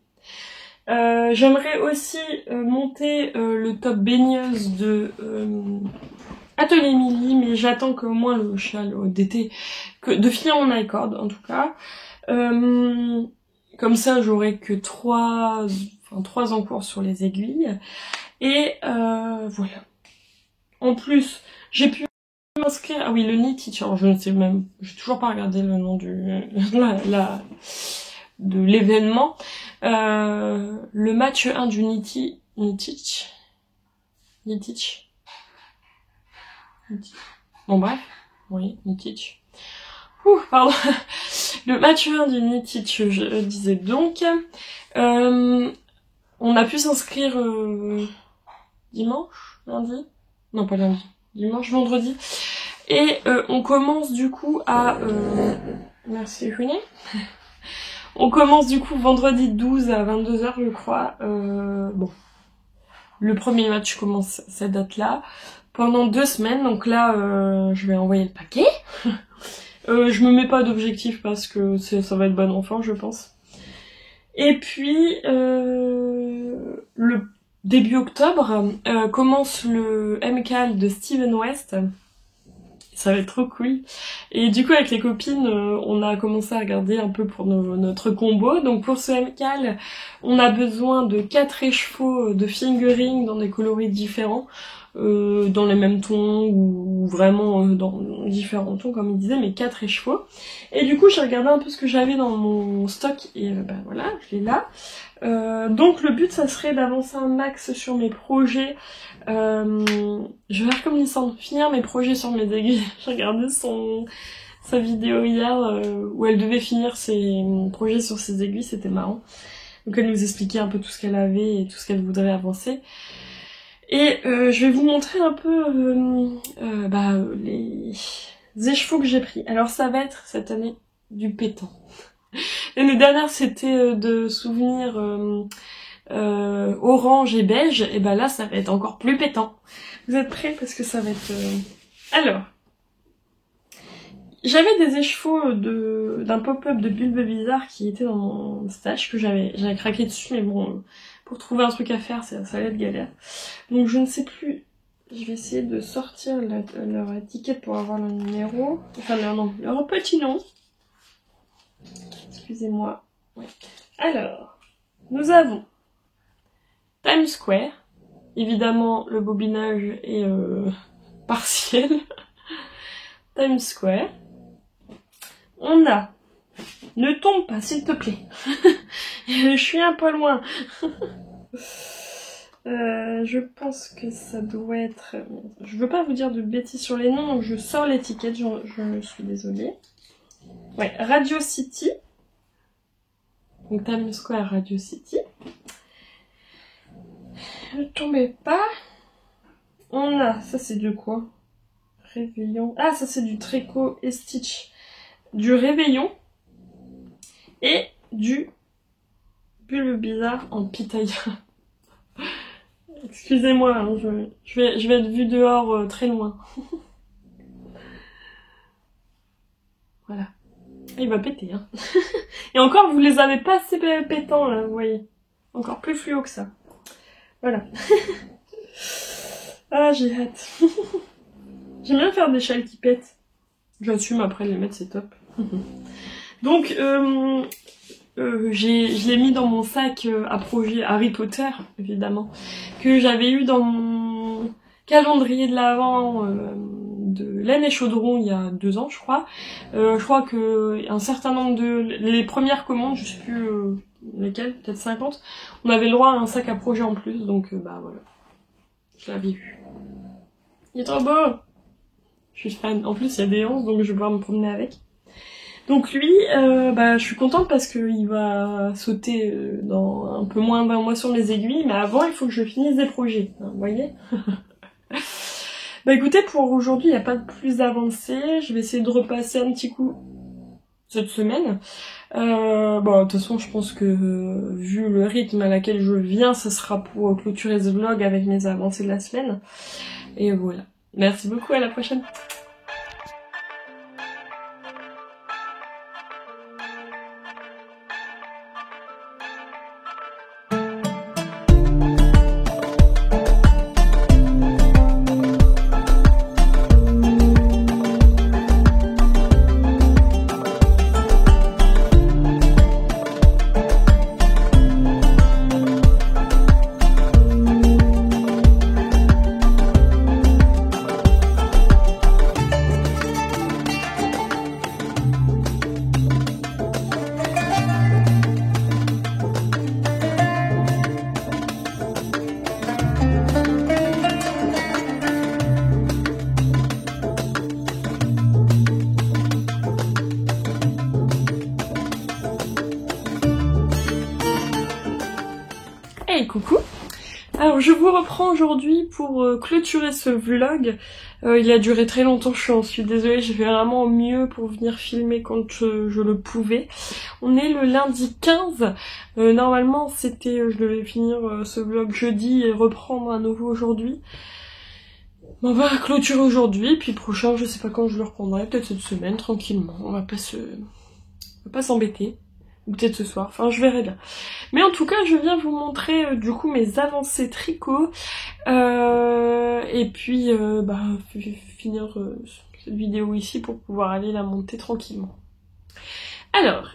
Speaker 1: J'aimerais aussi monter le top baigneuse de Atelier Milly, mais j'attends qu'au moins le châle d'été, de finir mon icord en tout cas. Comme ça j'aurai que 3 encours sur les aiguilles. Et voilà. En plus, j'ai pu m'inscrire... Ah oui, le Knit Teach, alors je ne sais même... J'ai toujours pas regardé le nom de l'événement. Le match 1 du Knit Teach. Bon bref, oui, Knit Teach. Pardon. Le match 1 du Knit Teach, je disais donc. On a pu s'inscrire dimanche, lundi. Non, pas lundi. Dimanche, vendredi. Et on commence du coup à... Merci, Runé. On commence du coup vendredi 12 à 22h, je crois. Bon. Le premier match commence cette date-là. Pendant 2 semaines, donc là, je vais envoyer le paquet. Je me mets pas d'objectif parce que ça va être bon enfant, je pense. Et puis, le début octobre, commence le MCAL de Steven West. Ça va être trop cool. Et du coup, avec les copines, on a commencé à regarder un peu pour notre combo. Donc pour ce MCAL, on a besoin de 4 écheveaux de fingering dans des coloris différents. dans les mêmes tons ou vraiment dans différents tons comme il disait, mais 4 écheveaux. Et du coup j'ai regardé un peu ce que j'avais dans mon stock et ben voilà, je l'ai là. Donc le but ça serait d'avancer un max sur mes projets. Je vais faire comme Lissandre, finir mes projets sur mes aiguilles. J'ai regardé sa vidéo hier où elle devait finir ses projets sur ses aiguilles, c'était marrant. Donc elle nous expliquait un peu tout ce qu'elle avait et tout ce qu'elle voudrait avancer. Et je vais vous montrer un peu les écheveaux que j'ai pris. Alors ça va être cette année du pétant. L'année dernière c'était de souvenirs orange et beige, et ben là ça va être encore plus pétant. Vous êtes prêts parce que ça va être... Alors, j'avais des écheveaux d'un pop-up de Bulbe Bizarre qui était dans mon stash, que j'avais craqué dessus, mais bon, pour trouver un truc à faire, ça allait être galère. Donc je ne sais plus, je vais essayer de sortir leur étiquette pour avoir le numéro, enfin leur petit nom. Excusez-moi. Ouais. Alors, nous avons Times Square, évidemment le bobinage est partiel. Times Square. On a Ne tombe pas s'il te plaît. Je suis un peu loin. Je pense que ça doit être... Je veux pas vous dire de bêtises sur les noms, donc je sors l'étiquette, je suis désolée. Ouais, Radio City. Donc Times Square, Radio City. Ne tombez pas. On a... Ça c'est de quoi? Réveillon. Ah, ça c'est du Tricot et Stitch. Du Réveillon. Et du Bulbe Bizarre en pitaille. Excusez-moi, hein, je vais être vue dehors très loin. Voilà. Il va péter, hein. Et encore, vous les avez pas assez pétants, là, vous voyez. Encore plus fluo que ça. Voilà. Ah, j'ai hâte. J'aime bien faire des châles qui pètent. J'assume, après les mettre, c'est top. Donc, je l'ai mis dans mon sac à projet Harry Potter, évidemment, que j'avais eu dans mon calendrier de l'Avent de Laine et Chaudron il y a 2 ans, je crois. Je crois que un certain nombre les premières commandes, je sais plus lesquelles, peut-être 50, on avait le droit à un sac à projet en plus, donc bah voilà, je l'avais eu. Il est trop beau! Je suis fan. En plus, il y a des anses, donc je vais pouvoir me promener avec. Donc lui, je suis contente parce qu'il va sauter dans un peu moins d'1 mois sur mes aiguilles, mais avant, il faut que je finisse des projets, hein, vous voyez. Bah écoutez, pour aujourd'hui, il n'y a pas de plus avancé. Je vais essayer de repasser un petit coup cette semaine. De toute façon, je pense que vu le rythme à laquelle je viens, ça sera pour clôturer ce vlog avec mes avancées de la semaine. Et voilà. Merci beaucoup, à la prochaine. Hey, coucou. Alors je vous reprends aujourd'hui pour clôturer ce vlog. Il a duré très longtemps, je suis désolée, j'ai fait vraiment au mieux pour venir filmer quand je le pouvais. On est le lundi 15. Normalement c'était, je devais finir ce vlog jeudi et reprendre à nouveau aujourd'hui. On va clôturer aujourd'hui, puis le prochain je sais pas quand je le reprendrai, peut-être cette semaine, tranquillement. On va pas s'embêter. Ou peut-être ce soir, enfin je verrai bien. Mais en tout cas, je viens vous montrer du coup mes avancées tricot. Et puis finir cette vidéo ici pour pouvoir aller la monter tranquillement. Alors,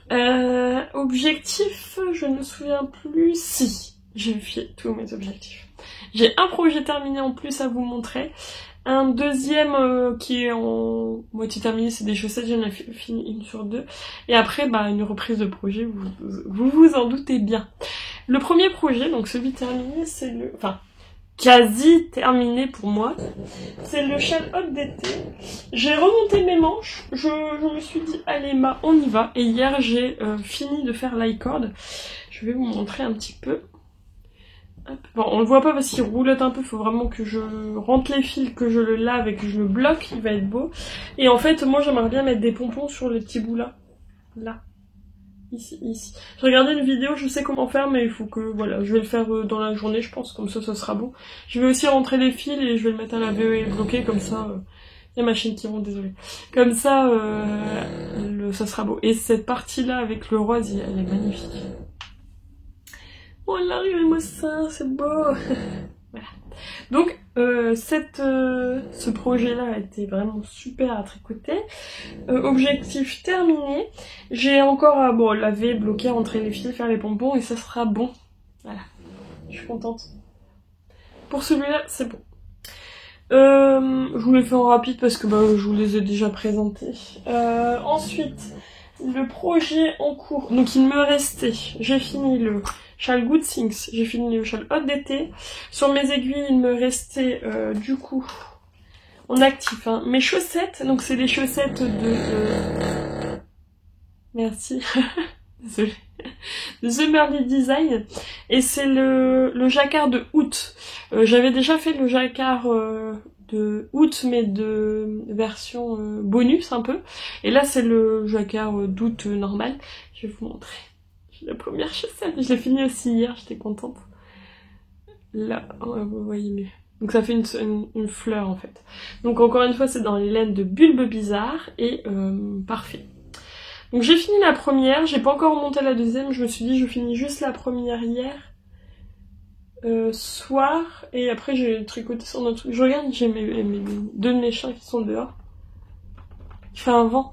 Speaker 1: objectif, je ne me souviens plus, si. j'ai fait tous mes objectifs. J'ai un projet terminé en plus à vous montrer. Un deuxième qui est en moitié terminé, c'est des chaussettes, j'en ai fini une sur deux. Et après, bah, une reprise de projet, vous vous en doutez bien. Le premier projet, donc celui terminé, c'est le... Enfin, quasi terminé pour moi. C'est le châle haute d'été. J'ai remonté mes manches, je me suis dit, allez, on y va. Et hier, j'ai fini de faire l'i-cord. Je vais vous montrer un petit peu. Hop. Bon, on le voit pas parce qu'il roulotte un peu, faut vraiment que je rentre les fils, que je le lave et que je le bloque, il va être beau. Et en fait, moi j'aimerais bien mettre des pompons sur les petits bouts là. Là. Ici. J'ai regardé une vidéo, je sais comment faire, mais il faut que, voilà, je vais le faire dans la journée, je pense, comme ça sera beau. Je vais aussi rentrer les fils et je vais le mettre à laver et bloquer, comme ça, il y a ma chaîne qui monte, désolée. Comme ça, ça sera beau. Et cette partie-là, avec le rose, elle est magnifique. Oh là, regardez-moi ça, c'est beau. Voilà. Donc, ce projet-là a été vraiment super à tricoter. Objectif terminé. J'ai encore à laver, bloquer, rentrer les fils, faire les pompons et ça sera bon. Voilà. Je suis contente. Pour celui-là, c'est bon. Je vous les fais en rapide parce que je vous les ai déjà présentés. Ensuite, le projet en cours. Donc, il me restait, j'ai fini le châle Good Things, j'ai fini le châle haute d'été. Sur mes aiguilles, il me restait du coup en actif mes chaussettes. Donc c'est des chaussettes de merci désolée, de The Merly Design et c'est le jacquard de août. J'avais déjà fait le jacquard de août mais de version bonus un peu. Et là c'est le jacquard d'août normal. Je vais vous montrer. La première chaussette, je l'ai fini aussi hier, j'étais contente. Là, vous voyez mieux. Donc ça fait une fleur en fait. Donc encore une fois, c'est dans les laines de Bulbe Bizarre et parfait. Donc j'ai fini la première, j'ai pas encore remonté la deuxième, je me suis dit je finis juste la première hier soir et après j'ai tricoté sur notre truc. Je regarde, j'ai deux de mes chiens qui sont dehors. Il fait un vent.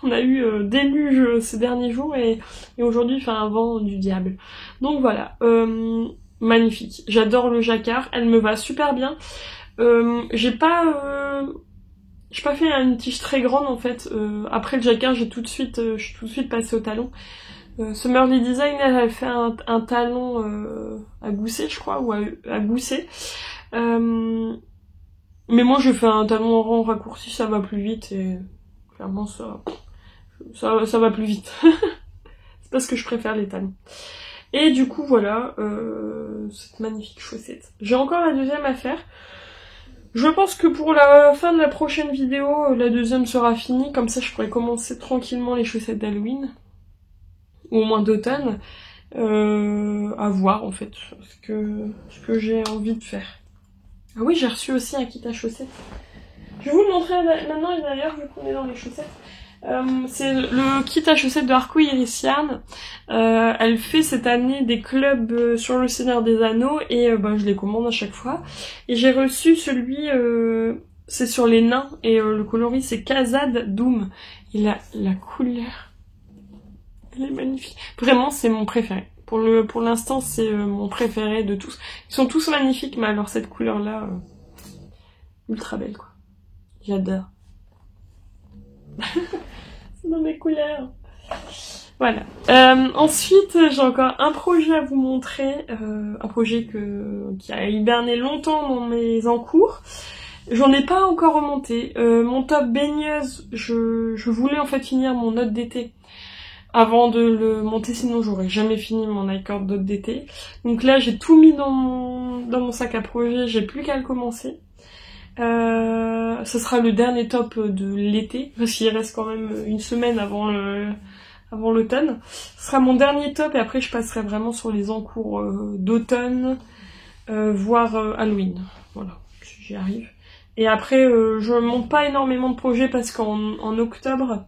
Speaker 1: On a eu déluge ces derniers jours et aujourd'hui il fait un vent du diable. Donc voilà, magnifique. J'adore le jacquard, elle me va super bien. J'ai pas fait une tige très grande en fait. Après le jacquard, je suis tout de suite passée au talon. Ce Merly Design, elle fait un talon à gousset, je crois, ou à gousset. Mais moi je fais un talon en rang raccourci, ça va plus vite et clairement ça va plus vite. C'est parce que je préfère les talons. Et du coup voilà, cette magnifique chaussette. J'ai encore la deuxième à faire. Je pense que pour la fin de la prochaine vidéo, la deuxième sera finie. Comme ça je pourrai commencer tranquillement les chaussettes d'Halloween. Ou au moins d'automne. À voir en fait ce que j'ai envie de faire. Ah oui, j'ai reçu aussi un kit à chaussettes. Je vais vous le montrer maintenant et d'ailleurs vu qu'on est dans les chaussettes. C'est le kit à chaussettes de Arcoiris Yarn. Elle fait cette année des clubs sur le Seigneur des Anneaux et je les commande à chaque fois. Et j'ai reçu celui, c'est sur les nains et le coloris c'est Khazad Doom. Et la couleur, elle est magnifique. Vraiment c'est mon préféré. Pour l'instant c'est mon préféré de tous. Ils sont tous magnifiques mais alors cette couleur là, ultra belle quoi. J'adore. C'est dans mes couleurs. Voilà. Ensuite, j'ai encore un projet à vous montrer. Un projet qui a hiberné longtemps dans mes encours. J'en ai pas encore remonté. Mon top baigneuse, je voulais en fait finir mon note d'été avant de le monter, sinon j'aurais jamais fini mon l'i-cord note d'été. Donc là, j'ai tout mis dans mon sac à projet, j'ai plus qu'à le commencer. Ce sera le dernier top de l'été, parce qu'il reste quand même une semaine avant l'automne. Ce sera mon dernier top et après je passerai vraiment sur les encours d'automne, voire Halloween. Voilà, si j'y arrive. Et après, je monte pas énormément de projets parce qu'en octobre,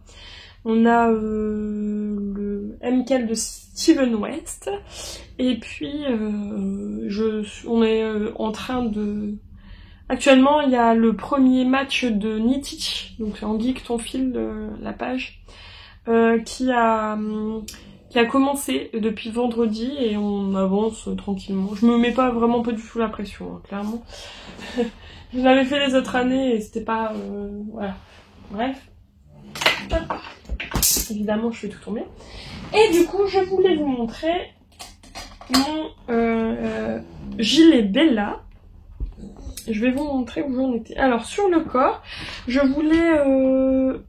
Speaker 1: on a le MKL de Steven West. Et puis, on est en train de... Actuellement, il y a le premier match de Knitich, donc c'est Anguille ton fil, la page, qui qui a commencé depuis vendredi et on avance tranquillement. Je me mets vraiment pas du tout la pression, hein, clairement. Je l'avais fait les autres années et c'était pas... voilà. Bref. Hop. Évidemment, je fais tout tomber. Et du coup, je voulais vous montrer mon gilet Bella. Je vais vous montrer où j'en étais. Alors, sur le corps, je voulais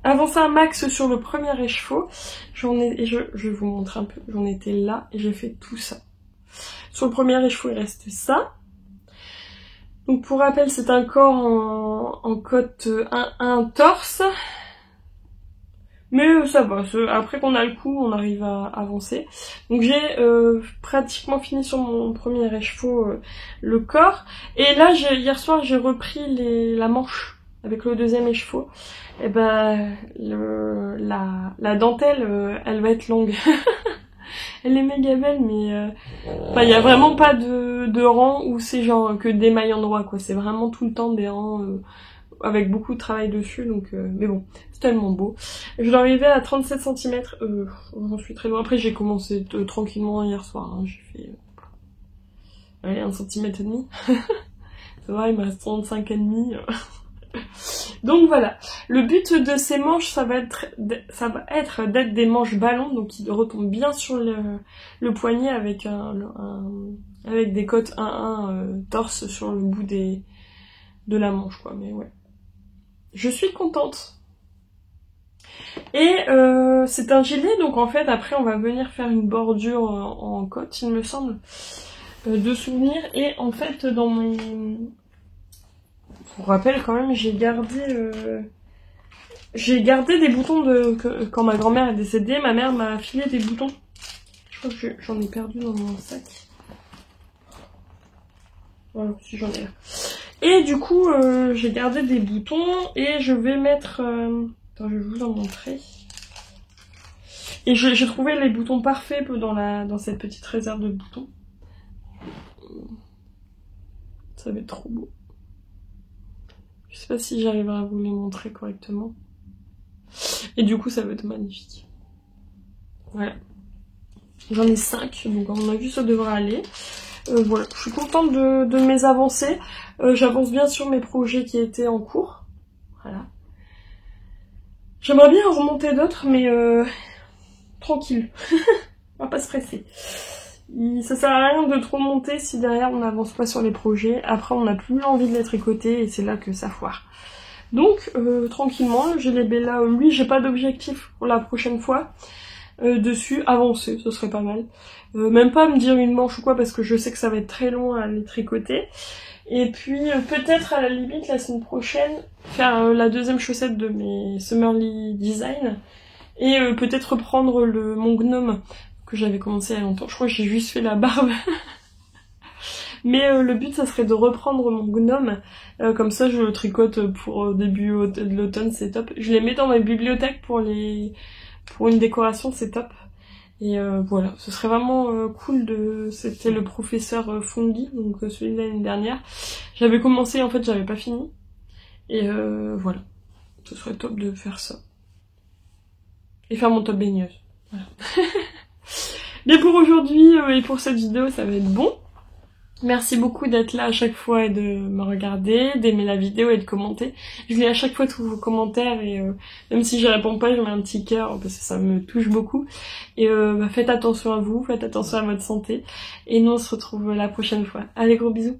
Speaker 1: avancer un max sur le premier écheveau. Je vais vous montrer un peu. J'en étais là et j'ai fait tout ça. Sur le premier écheveau, il restait ça. Donc, pour rappel, c'est un corps en côte 1-1 torse. Mais ça va, après qu'on a le coup, on arrive à avancer. Donc j'ai pratiquement fini sur mon premier écheveau le corps. Et là, hier soir, j'ai repris la manche avec le deuxième écheveau. Et ben, la dentelle, elle va être longue. Elle est méga belle, mais il y a vraiment pas de rang où c'est genre que des mailles endroits, quoi. C'est vraiment tout le temps des rangs avec beaucoup de travail dessus, donc mais bon, c'est tellement beau. Je dois arriver à 37 cm, j'en suis très loin. Après j'ai commencé tranquillement hier soir, hein. J'ai fait allez, 1,5 cm. Ça va, il me reste 35,5. Donc voilà, le but de ces manches, ça va être d'être des manches ballons, donc qui retombent bien sur le poignet avec avec des côtes 1-1 torse sur le bout de la manche, quoi. Mais ouais, je suis contente. Et c'est un gilet, donc en fait après on va venir faire une bordure en côte, il me semble, de souvenir. Et en fait dans mes... Pour rappel quand même, j'ai gardé des boutons quand ma grand-mère est décédée, ma mère m'a filé des boutons. Je crois que j'en ai perdu dans mon sac. Voilà, si j'en ai là. Et du coup, j'ai gardé des boutons et je vais mettre... Attends, je vais vous en montrer. Et j'ai trouvé les boutons parfaits dans cette petite réserve de boutons. Ça va être trop beau. Je sais pas si j'arriverai à vous les montrer correctement. Et du coup, ça va être magnifique. Voilà. J'en ai 5, donc à mon avis, ça devrait aller. Voilà, je suis contente de mes avancées. J'avance bien sur mes projets qui étaient en cours. Voilà. J'aimerais bien en remonter d'autres, mais tranquille. On va pas se presser. Ça sert à rien de trop monter si derrière on n'avance pas sur les projets. Après on n'a plus envie de les tricoter et c'est là que ça foire. Donc tranquillement, j'ai les Bella. Lui, j'ai pas d'objectif pour la prochaine fois. Dessus, avancer, ce serait pas mal. Même pas me dire une manche ou quoi parce que je sais que ça va être très long à les tricoter. Et puis peut-être à la limite la semaine prochaine faire la deuxième chaussette de mes Summerly Design. Et peut-être reprendre mon gnome que j'avais commencé il y a longtemps. Je crois que j'ai juste fait la barbe. Mais le but, ça serait de reprendre mon gnome. Comme ça, je le tricote pour début de l'automne, c'est top. Je les mets dans ma bibliothèque pour une décoration, c'est top. Et voilà, ce serait vraiment cool C'était le professeur Fungi, donc celui de l'année dernière. J'avais commencé, en fait, j'avais pas fini. Et voilà, ce serait top de faire ça. Et faire mon top baigneuse. Voilà. Mais pour aujourd'hui et pour cette vidéo, ça va être bon. Merci beaucoup d'être là à chaque fois et de me regarder, d'aimer la vidéo et de commenter. Je lis à chaque fois tous vos commentaires et même si je réponds pas, je mets un petit cœur parce que ça me touche beaucoup. Et faites attention à vous, faites attention à votre santé. Et nous on se retrouve la prochaine fois. Allez, gros bisous.